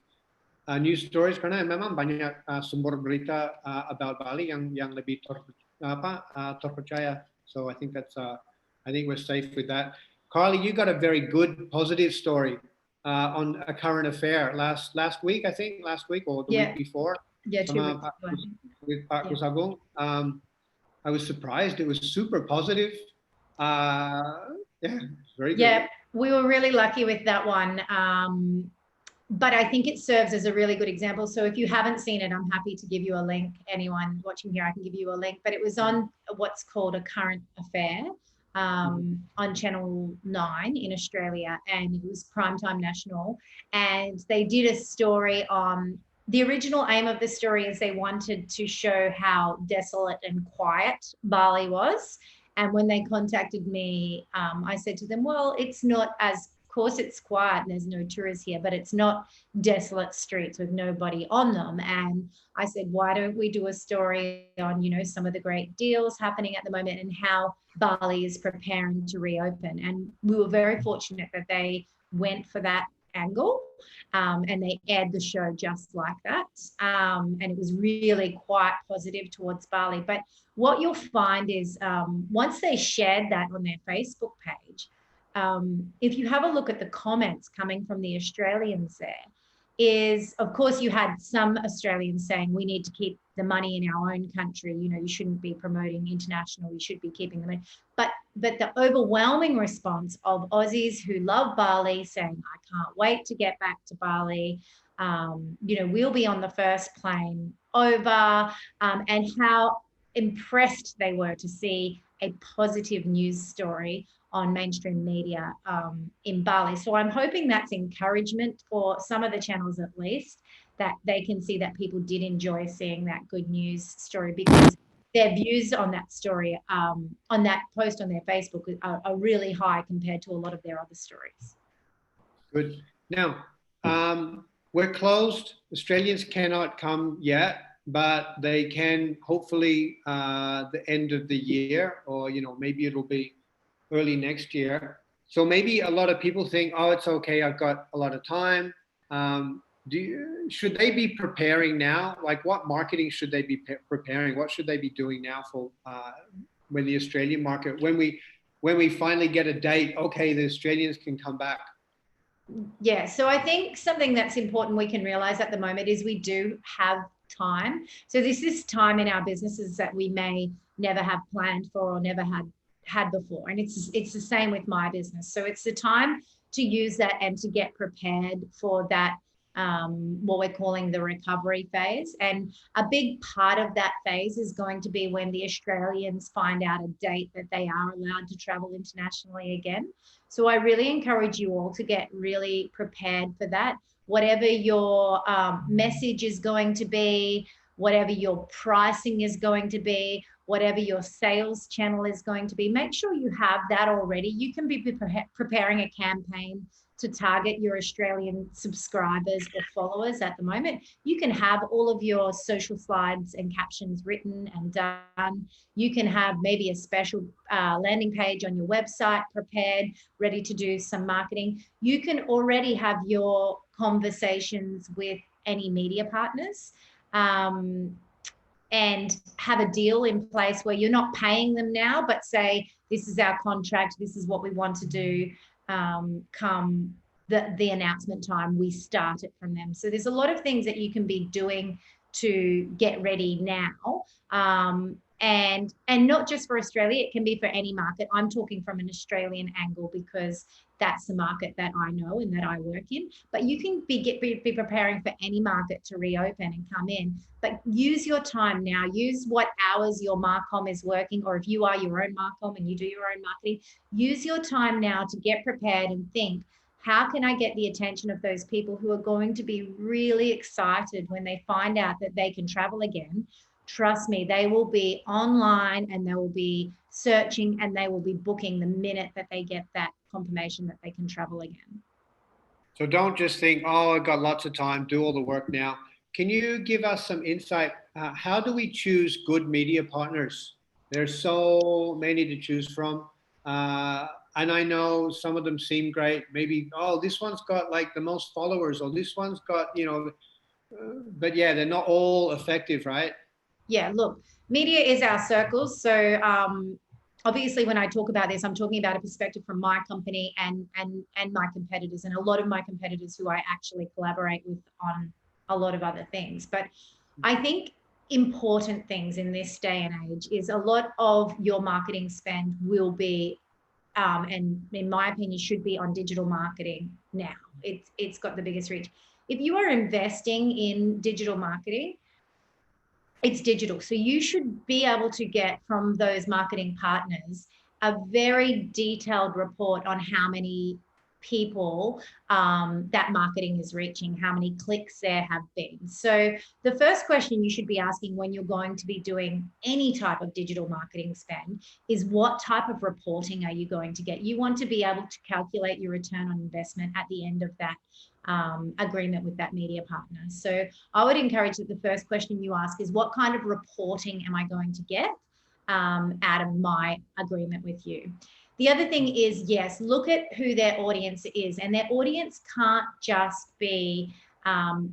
S1: news stories, karena memang banyak sumber berita about Bali yang lebih terpercaya. So I think I think we're safe with that. Carly, you got a very good positive story on a current affair last week, I think, or the week before.
S2: Yeah, 2 weeks ago.
S1: With Pak Kusagong. I was surprised. It was super positive. Very good.
S2: Yeah, we were really lucky with that one. But I think it serves as a really good example. So if you haven't seen it, I'm happy to give you a link. Anyone watching here, I can give you a link. But it was on what's called a current affair on Channel 9 in Australia, and it was Primetime National. And they did a story on, the original aim of the story is they wanted to show how desolate and quiet Bali was. And when they contacted me, I said to them, well, it's not as, of course it's quiet and there's no tourists here, but it's not desolate streets with nobody on them. And I said, why don't we do a story on, some of the great deals happening at the moment and how Bali is preparing to reopen. And we were very fortunate that they went for that angle, and they aired the show just like that. And it was really quite positive towards Bali. But what you'll find is once they shared that on their Facebook page, if you have a look at the comments coming from the Australians there, is, of course, you had some Australians saying we need to keep the money in our own country. You shouldn't be promoting international. You should be keeping the money. But the overwhelming response of Aussies who love Bali saying, I can't wait to get back to Bali. We'll be on the first plane over, and how impressed they were to see a positive news story on mainstream media in Bali. So I'm hoping that's encouragement for some of the channels, at least, that they can see that people did enjoy seeing that good news story, because their views on that story, on that post on their Facebook are really high compared to a lot of their other stories.
S1: Good. Now, we're closed. Australians cannot come yet, but they can hopefully the end of the year, or maybe it'll be early next year. So maybe a lot of people think, oh, it's okay, I've got a lot of time. Should they be preparing now? Like, what marketing should they be preparing? What should they be doing now for when the Australian market, when we finally get a date, okay, the Australians can come back?
S2: Yeah, so I think something that's important we can realize at the moment is we do have time. So this is time in our businesses that we may never have planned for or never had before. And it's the same with my business. So it's the time to use that and to get prepared for that, what we're calling the recovery phase. And a big part of that phase is going to be when the Australians find out a date that they are allowed to travel internationally again. So I really encourage you all to get really prepared for that. Whatever your message is going to be, whatever your pricing is going to be, whatever your sales channel is going to be, make sure you have that already. You can be preparing a campaign to target your Australian subscribers or followers at the moment. You can have all of your social slides and captions written and done. You can have maybe a special landing page on your website prepared, ready to do some marketing. You can already have your conversations with any media partners. And have a deal in place where you're not paying them now, but say, this is our contract, this is what we want to do, come the announcement time, we start it from them. So there's a lot of things that you can be doing to get ready now. And not just for Australia, it can be for any market. I'm talking from an Australian angle because that's the market that I know and that I work in. But you can be preparing for any market to reopen and come in. But use your time now. Use what hours your Marcom is working, or if you are your own Marcom and you do your own marketing, use your time now to get prepared and think, how can I get the attention of those people who are going to be really excited when they find out that they can travel again? Trust me, they will be online and they will be searching and they will be booking the minute that they get that confirmation that they can travel again.
S1: So don't just think, oh, I've got lots of time, do all the work now. Can you give us some insight? How do we choose good media partners? There's so many to choose from. And I know some of them seem great. Maybe, oh, this one's got like the most followers, or this one's got, but yeah, they're not all effective, right?
S2: Yeah, look, media is our circles. So obviously when I talk about this, I'm talking about a perspective from my company and my competitors, and a lot of my competitors who I actually collaborate with on a lot of other things. But I think important things in this day and age is a lot of your marketing spend will be, and in my opinion, should be on digital marketing now. It's got the biggest reach. If you are investing in digital marketing, it's digital. So you should be able to get from those marketing partners a very detailed report on how many people that marketing is reaching, how many clicks there have been. So the first question you should be asking when you're going to be doing any type of digital marketing spend is, what type of reporting are you going to get? You want to be able to calculate your return on investment at the end of that agreement with that media partner. So I would encourage that the first question you ask is, what kind of reporting am I going to get out of my agreement with you? The other thing is, yes, look at who their audience is, and their audience can't just be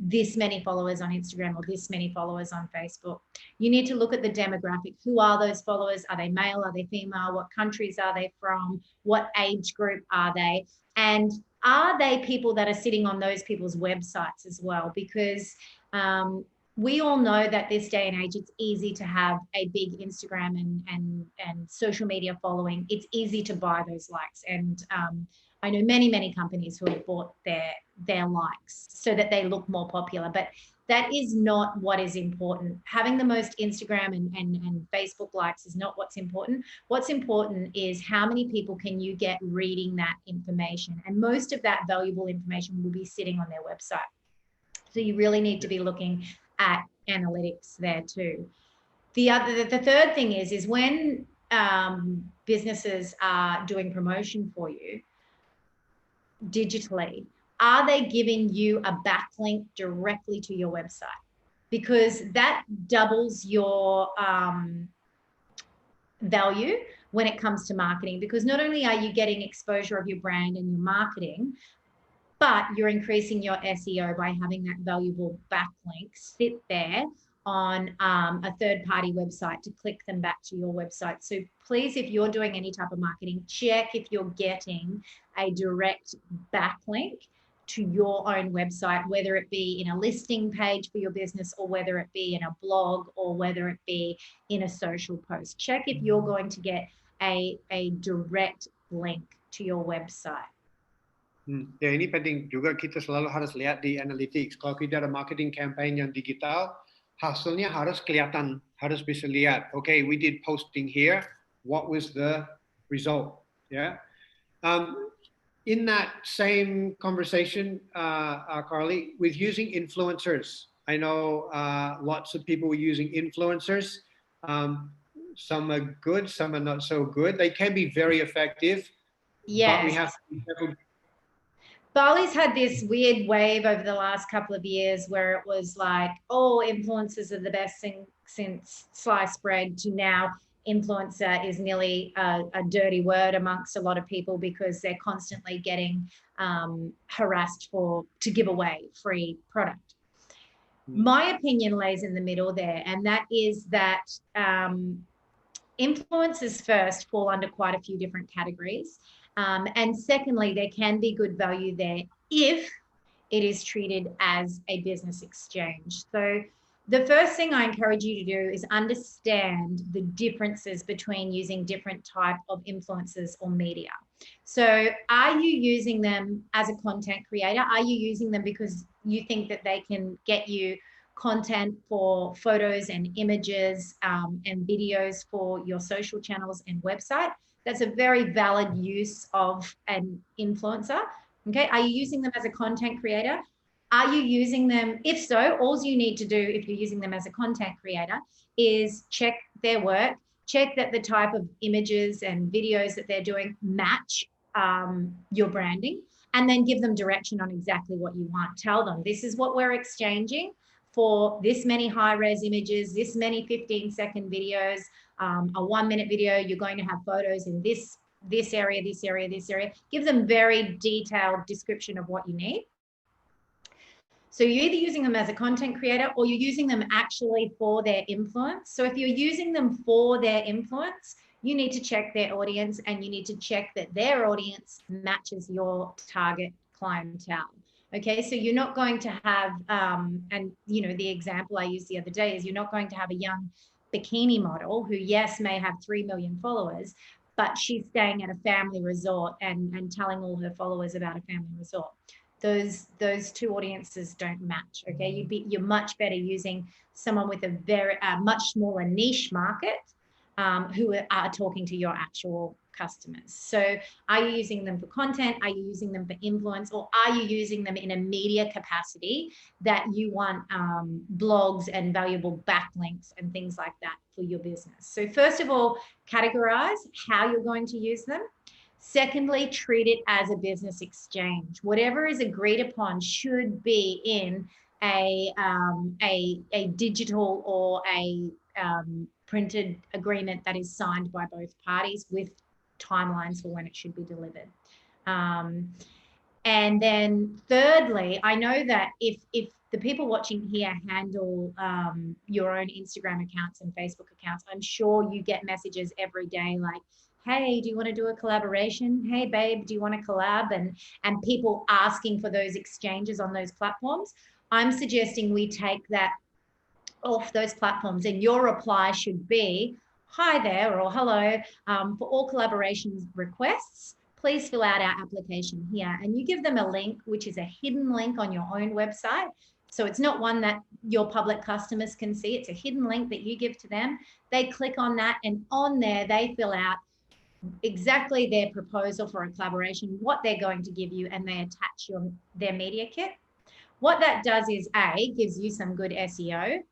S2: this many followers on Instagram or this many followers on Facebook. You need to look at the demographic. Who are those followers? Are they male? Are they female? What countries are they from? What age group are they? And are they people that are sitting on those people's websites as well? Because we all know that this day and age, it's easy to have a big Instagram and social media following. It's easy to buy those likes. And I know many companies who have bought their likes so that they look more popular. But that is not what is important. Having the most Instagram and Facebook likes is not what's important. What's important is how many people can you get reading that information. And most of that valuable information will be sitting on their website. So you really need to be looking at analytics there too. The third thing is when businesses are doing promotion for you digitally, are they giving you a backlink directly to your website? Because that doubles your value when it comes to marketing, because not only are you getting exposure of your brand and your marketing, but you're increasing your SEO by having that valuable backlink sit there on a third-party website to click them back to your website. So please, if you're doing any type of marketing, check if you're getting a direct backlink to your own website, whether it be in a listing page for your business or whether it be in a blog or whether it be in a social post. Check if you're going to get a direct link to your website.
S1: Ya, ini penting juga, kita selalu harus lihat di analytics. Kalau kita ada marketing campaign yang digital, hasilnya harus kelihatan, harus bisa lihat. Okay, we did posting here. What was the result? Yeah. In that same conversation, Carly, with using influencers, I know lots of people were using influencers. Some are good, some are not so good. They can be very effective.
S2: Yes.
S1: But we have to be careful.
S2: Bali's had this weird wave over the last couple of years where it was like, oh, influencers are the best thing since sliced bread, to now influencer is nearly a dirty word amongst a lot of people because they're constantly getting harassed to give away free product. My opinion lays in the middle there, and that is that influencers first fall under quite a few different categories. And secondly, there can be good value there if it is treated as a business exchange. So the first thing I encourage you to do is understand the differences between using different type of influencers or media. So are you using them as a content creator? Are you using them because you think that they can get you content for photos and images and videos for your social channels and website? That's a very valid use of an influencer. Okay, are you using them as a content creator? Are you using them? If so, all you need to do if you're using them as a content creator is check their work, check that the type of images and videos that they're doing match your branding, and then give them direction on exactly what you want. Tell them, this is what we're exchanging for this many high-res images, this many 15-second videos, a 1-minute video, you're going to have photos in this area, this area, this area. Give them very detailed description of what you need. So you're either using them as a content creator or you're using them actually for their influence. So if you're using them for their influence, you need to check their audience and you need to check that their audience matches your target clientele. Okay, so you're not going to have, and you know, the example I used the other day is you're not going to have a young bikini model who, yes, may have 3 million followers, but she's staying at a family resort and telling all her followers about a family resort. Those two audiences don't match. Okay, you're much better using someone with a much smaller niche market who are talking to your actual customers. So are you using them for content? Are you using them for influence? Or are you using them in a media capacity that you want blogs and valuable backlinks and things like that for your business? So first of all, categorize how you're going to use them. Secondly, treat it as a business exchange. Whatever is agreed upon should be in a digital or a printed agreement that is signed by both parties with timelines for when it should be delivered. And then thirdly, I know that if the people watching here handle your own Instagram accounts and Facebook accounts, I'm sure you get messages every day like, hey, do you want to do a collaboration? Hey, babe, do you want to collab? And people asking for those exchanges on those platforms. I'm suggesting we take that off those platforms and your reply should be, hi there, or hello, for all collaboration requests, please fill out our application here. And you give them a link, which is a hidden link on your own website. So it's not one that your public customers can see. It's a hidden link that you give to them. They click on that and on there, they fill out exactly their proposal for a collaboration, what they're going to give you, and they attach their media kit. What that does is A, gives you some good SEO.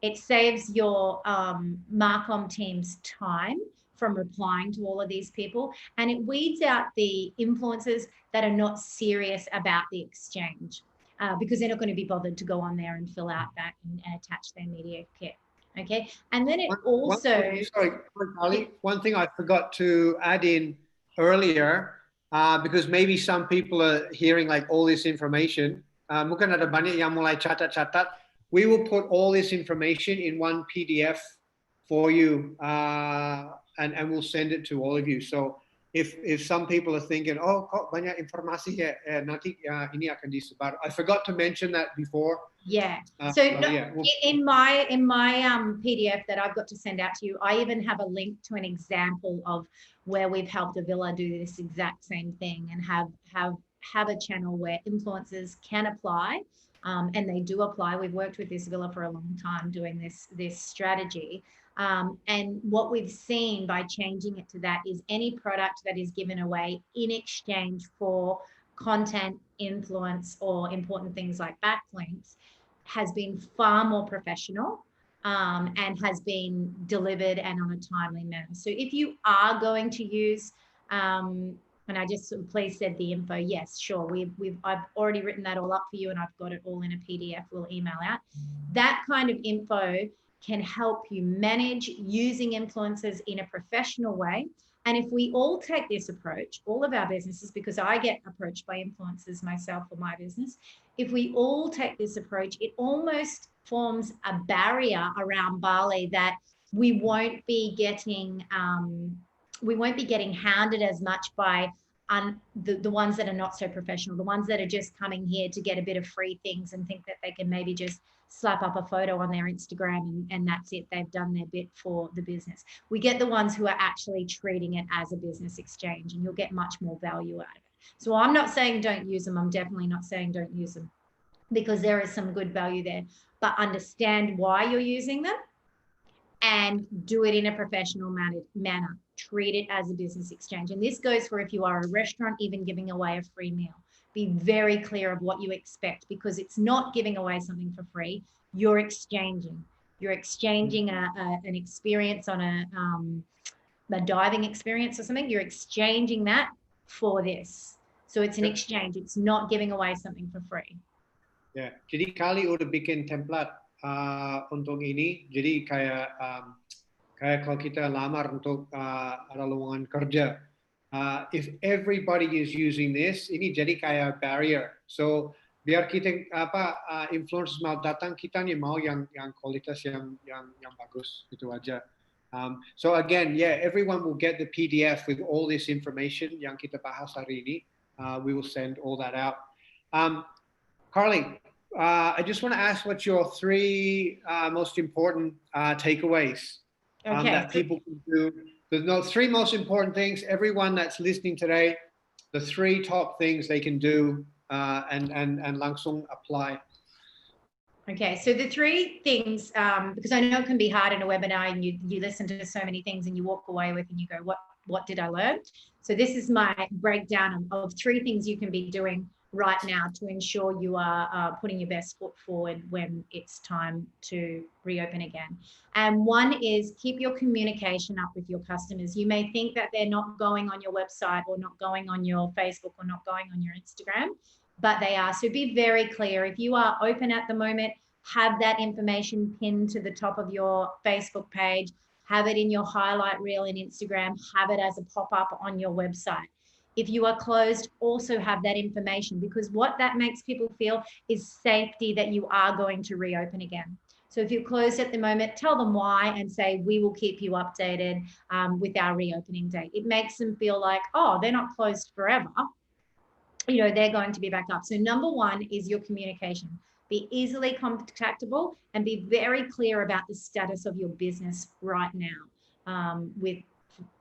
S2: It saves your Marcom team's time from replying to all of these people, and it weeds out the influencers that are not serious about the exchange because they're not going to be bothered to go on there and fill out that and attach their media kit. Okay, and then it
S1: one thing I forgot to add in earlier, because maybe some people are hearing like all this information. Mungkin ada banyak yang mulai catat-catat. We will put all this information in one PDF for you, and we'll send it to all of you. So if some people are thinking, oh, kok banyak informasi ya, nanti ini akan disebar. I forgot to mention that before.
S2: Yeah. So
S1: yeah,
S2: in my PDF that I've got to send out to you, I even have a link to an example of where we've helped a villa do this exact same thing and have a channel where influencers can apply, and they do apply. We've worked with this villa for a long time doing this strategy. And what we've seen by changing it to that is any product that is given away in exchange for content, influence, or important things like backlinks has been far more professional, and has been delivered and on a timely manner. So if you are going to use, and I just please said the info, yes, sure, I've already written that all up for you and I've got it all in a PDF, we'll email out. That kind of info can help you manage using influencers in a professional way. And if we all take this approach, all of our businesses, because I get approached by influencers myself for my business, if we all take this approach, it almost forms a barrier around Bali that we won't be getting hounded as much by the ones that are not so professional, the ones that are just coming here to get a bit of free things and think that they can maybe just slap up a photo on their Instagram and that's it. They've done their bit for the business. We get the ones who are actually treating it as a business exchange, and you'll get much more value out of it. So I'm not saying don't use them. I'm definitely not saying don't use them, because there is some good value there, but understand why you're using them and do it in a professional manner. Treat it as a business exchange. And this goes for if you are a restaurant, even giving away a free meal. Be very clear of what you expect, because it's not giving away something for free. You're exchanging. You're exchanging an experience on a diving experience or something. You're exchanging that for this. So it's an exchange. It's not giving away something for free.
S1: Ya, jadi kali udah bikin template untuk ini, jadi kayak kalau kita lamar untuk ada lowongan kerja, if everybody is using this, ini jadi kayak barrier. So biar kita influencers mau datang, kita nih mau yang kualitas yang bagus, itu aja. So again, yeah, everyone will get the PDF with all this information yang kita bahas hari ini. We will send all that out. Carly, I just want to ask what your three most important takeaways that people can do. The three most important things, everyone that's listening today, the three top things they can do and langsung apply.
S2: Okay, so the three things, because I know it can be hard in a webinar and you listen to so many things and you walk away with and you go, what did I learn? So this is my breakdown of three things you can be doing right now to ensure you are putting your best foot forward when it's time to reopen again. And one is keep your communication up with your customers. You may think that they're not going on your website or not going on your Facebook or not going on your Instagram, but they are. So be very clear. If you are open at the moment, have that information pinned to the top of your Facebook page, have it in your highlight reel in Instagram, have it as a pop-up on your website. If you are closed, also have that information, because what that makes people feel is safety that you are going to reopen again. So if you're closed at the moment, tell them why and say, we will keep you updated with our reopening date. It makes them feel like, oh, they're not closed forever. You know, they're going to be back up. So number one is your communication. Be easily contactable and be very clear about the status of your business right now.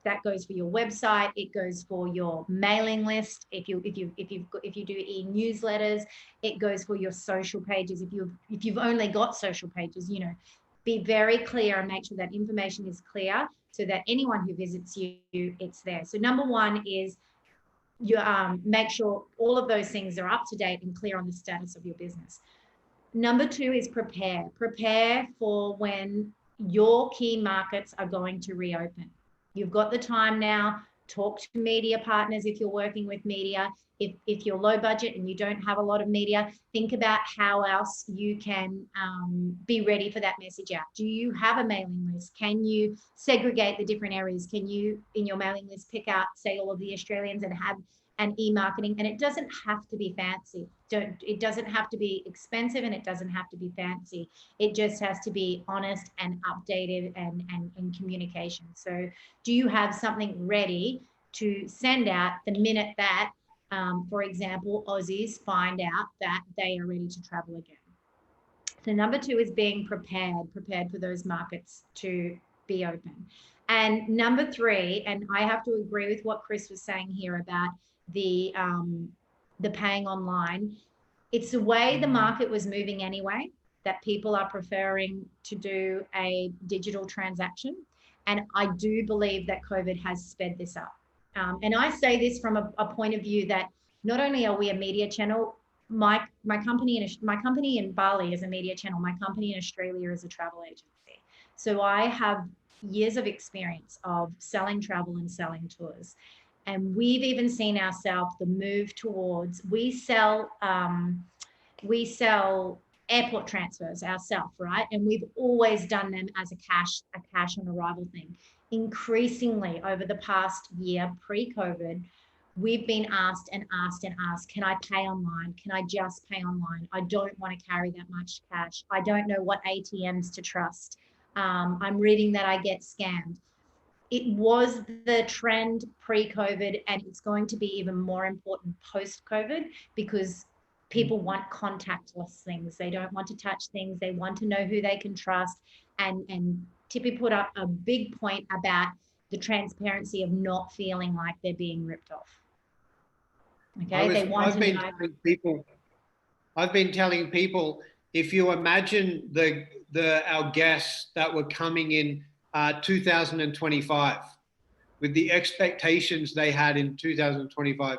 S2: That goes for your website. It goes for your mailing list. If you do e-newsletters, it goes for your social pages. If you've only got social pages, you know, be very clear and make sure that information is clear so that anyone who visits you, it's there. So number one is you make sure all of those things are up to date and clear on the status of your business. Number two is prepare. Prepare for when your key markets are going to reopen. You've got the time now. Talk to media partners if you're working with media. If you're low budget and you don't have a lot of media, think about how else you can be ready for that message out. Do you have a mailing list? Can you segregate the different areas? Can you, in your mailing list, pick out, say, all of the Australians and have an e-marketing? And it doesn't have to be fancy. It doesn't have to be expensive and it doesn't have to be fancy. It just has to be honest and updated and communication. So do you have something ready to send out the minute that, for example, Aussies find out that they are ready to travel again. So number 2 is being prepared for those markets to be open. And number 3, and I have to agree with what Chris was saying here about the paying online. It's the way the market was moving anyway, that people are preferring to do a digital transaction. And I do believe that COVID has sped this up. And I say this from a point of view that not only are we a media channel, my company in Bali is a media channel. My company in Australia is a travel agency. So I have years of experience of selling travel and selling tours. And we've even seen ourselves the move towards, we sell airport transfers ourselves, right? And we've always done them as a cash on arrival thing. Increasingly over the past year, pre-COVID, we've been asked, can I pay online? Can I just pay online? I don't want to carry that much cash. I don't know what ATMs to trust. I'm reading that I get scammed. It was the trend pre-COVID, and it's going to be even more important post-COVID because people want contactless things. They don't want to touch things. They want to know who they can trust. And Tippy put up a big point about the transparency of not feeling like they're being ripped off. Okay,
S1: I've been telling people, if you imagine our guests that were coming in 2025 with the expectations they had in 2025,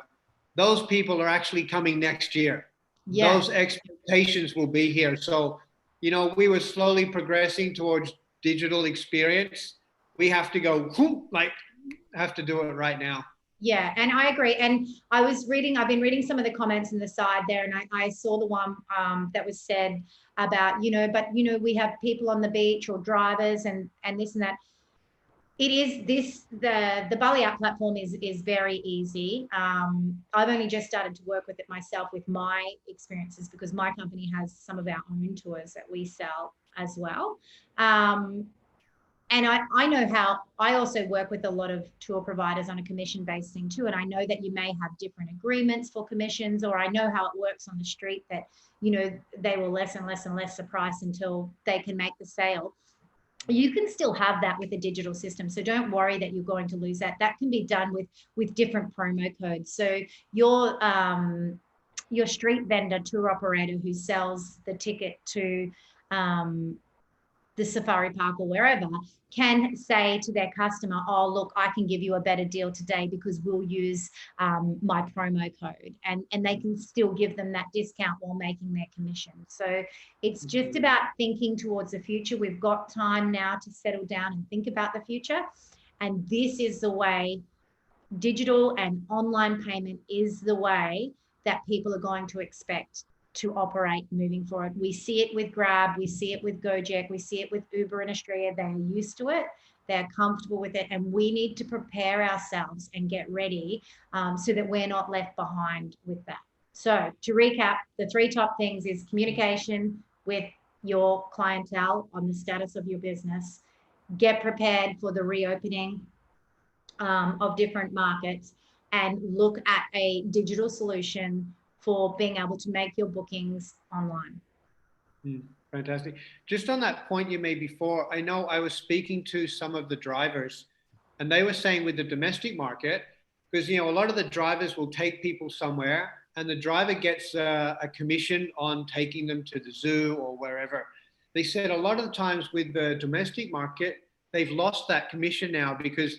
S1: those people are actually coming next year. Yeah. Those expectations will be here. So, you know, we were slowly progressing towards digital experience. We have to go, have to do it right now.
S2: Yeah, and I agree. And I've been reading some of the comments in the side there, and I saw the one that was said about, we have people on the beach or drivers and this and that. It is the baliapp platform is very easy. I've only just started to work with it myself with my experiences because my company has some of our own tours that we sell as well. And I know how, I also work with a lot of tour providers on a commission-based thing too. And I know that you may have different agreements for commissions, or I know how it works on the street that, they will less and less and less the price until they can make the sale. You can still have that with a digital system. So don't worry that you're going to lose that. That can be done with different promo codes. So your street vendor, tour operator who sells the ticket to the safari park or wherever can say to their customer, oh, look, I can give you a better deal today because we'll use my promo code, and they can still give them that discount while making their commission. So it's just about thinking towards the future. We've got time now to settle down and think about the future. And this is the way, digital and online payment is the way that people are going to expect to operate moving forward. We see it with Grab, we see it with Gojek, we see it with Uber in Australia. They're used to it, they're comfortable with it, and we need to prepare ourselves and get ready so that we're not left behind with that. So to recap, the 3 top things is communication with your clientele on the status of your business, get prepared for the reopening of different markets, and look at a digital solution for being able to make your bookings online.
S1: Fantastic. Just on that point you made before, I know I was speaking to some of the drivers, and they were saying with the domestic market, because a lot of the drivers will take people somewhere, and the driver gets a commission on taking them to the zoo or wherever. They said a lot of the times with the domestic market, they've lost that commission now because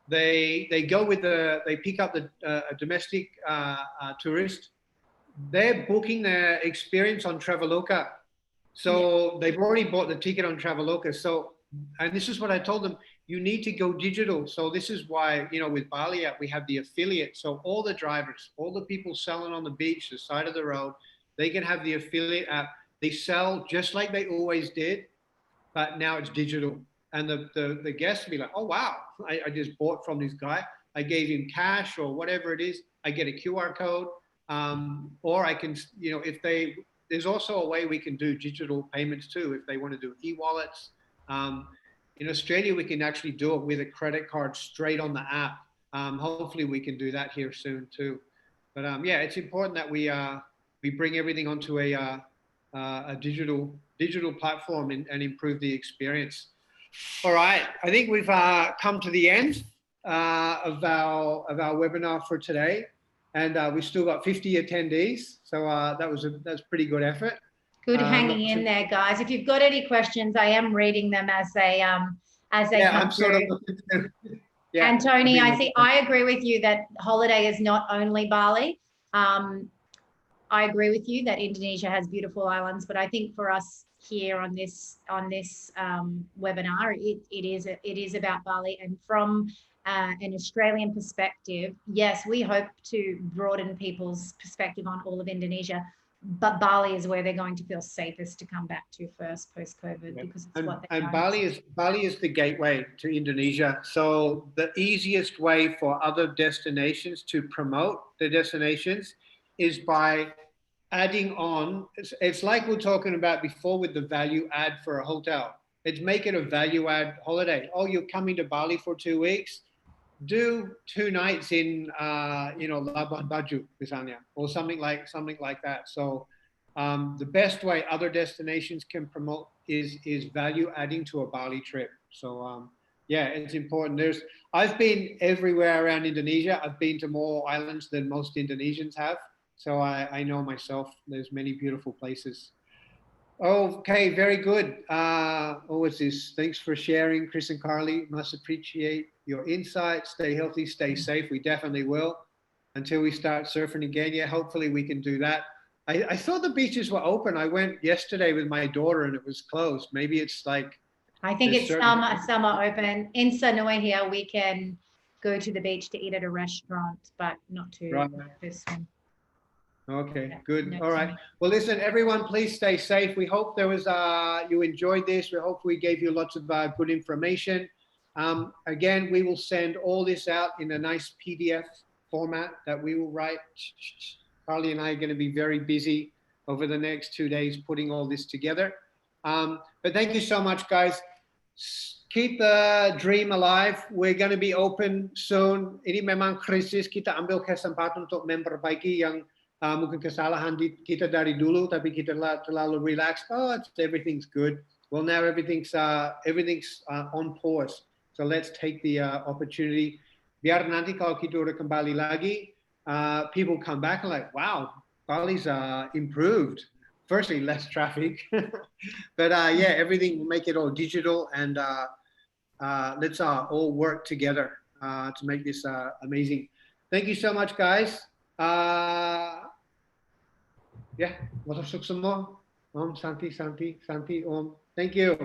S1: they go with they pick up a domestic tourist. They're booking their experience on Traveloka. So they've already bought the ticket on Traveloka. So, and this is what I told them, you need to go digital. So this is why, with baliapp, we have the affiliate. So all the drivers, all the people selling on the beach, the side of the road, they can have the affiliate app. They sell just like they always did, but now it's digital. And the guests will be like, oh, wow, I just bought from this guy. I gave him cash or whatever it is. I get a QR code. Or I can, there's also a way we can do digital payments too, if they want to do e-wallets. In Australia, we can actually do it with a credit card straight on the app. Hopefully we can do that here soon too. But yeah, it's important that we bring everything onto a digital platform and improve the experience. All right, I think we've come to the end of our webinar for today, and we've still got 50 attendees. So that's pretty good effort.
S2: Good hanging in there, guys. If you've got any questions, I am reading them as they come
S1: I'm
S2: through.
S1: sort of. Yeah,
S2: and Tony, I agree with you that holiday is not only Bali. I agree with you that Indonesia has beautiful islands, but I think for us here on this webinar, it is about Bali. And from an Australian perspective, yes, we hope to broaden people's perspective on all of Indonesia, but Bali is where they're going to feel safest to come back to first post-COVID, because it's what they know.
S1: Bali is the gateway to Indonesia. So the easiest way for other destinations to promote their destinations is by adding on. It's like we're talking about before with the value add for a hotel. It's make it a value add holiday. Oh, you're coming to Bali for 2 weeks. Do 2 nights in Labuan Bajo, misalnya, or something like that. So the best way other destinations can promote is value adding to a Bali trip. So yeah, it's important. I've been everywhere around Indonesia. I've been to more islands than most Indonesians have. So I know myself, there's many beautiful places. Okay, very good. What's this? Thanks for sharing, Chris and Carly. Must appreciate your insights. Stay healthy, stay safe. We definitely will until we start surfing again. Yeah, hopefully we can do that. I thought the beaches were open. I went yesterday with my daughter and it was closed. Maybe it's like.
S2: I think it's some are open. In Sanoi here, we can go to the beach to eat at a restaurant, but not to this one.
S1: Okay,
S2: Yeah,
S1: good.
S2: no,
S1: All right. Well, listen, everyone, please stay safe. We hope there was you enjoyed this. We hope we gave you lots of good information. Again, we will send all this out in a nice PDF format that we will write. Carly and I are going to be very busy over the next 2 days putting all this together. But thank you so much, guys. Keep the dream alive. We're going to be open soon. Ini memang krisis, kita ambil kesempatan untuk memperbaiki yang mungkin kesalahan kita dari dulu, tapi kita terlalu relax. Oh, everything's good. Well, now everything's on pause. So let's take the opportunity. Biar nanti kalau kita udah kembali lagi, people come back and like, wow, Bali's improved. Firstly, less traffic, but yeah, everything will make it all digital, and let's all work together to make this amazing. Thank you so much, guys. Yeah, water semua. Om Santi, Santi, Santi, Om. Thank you.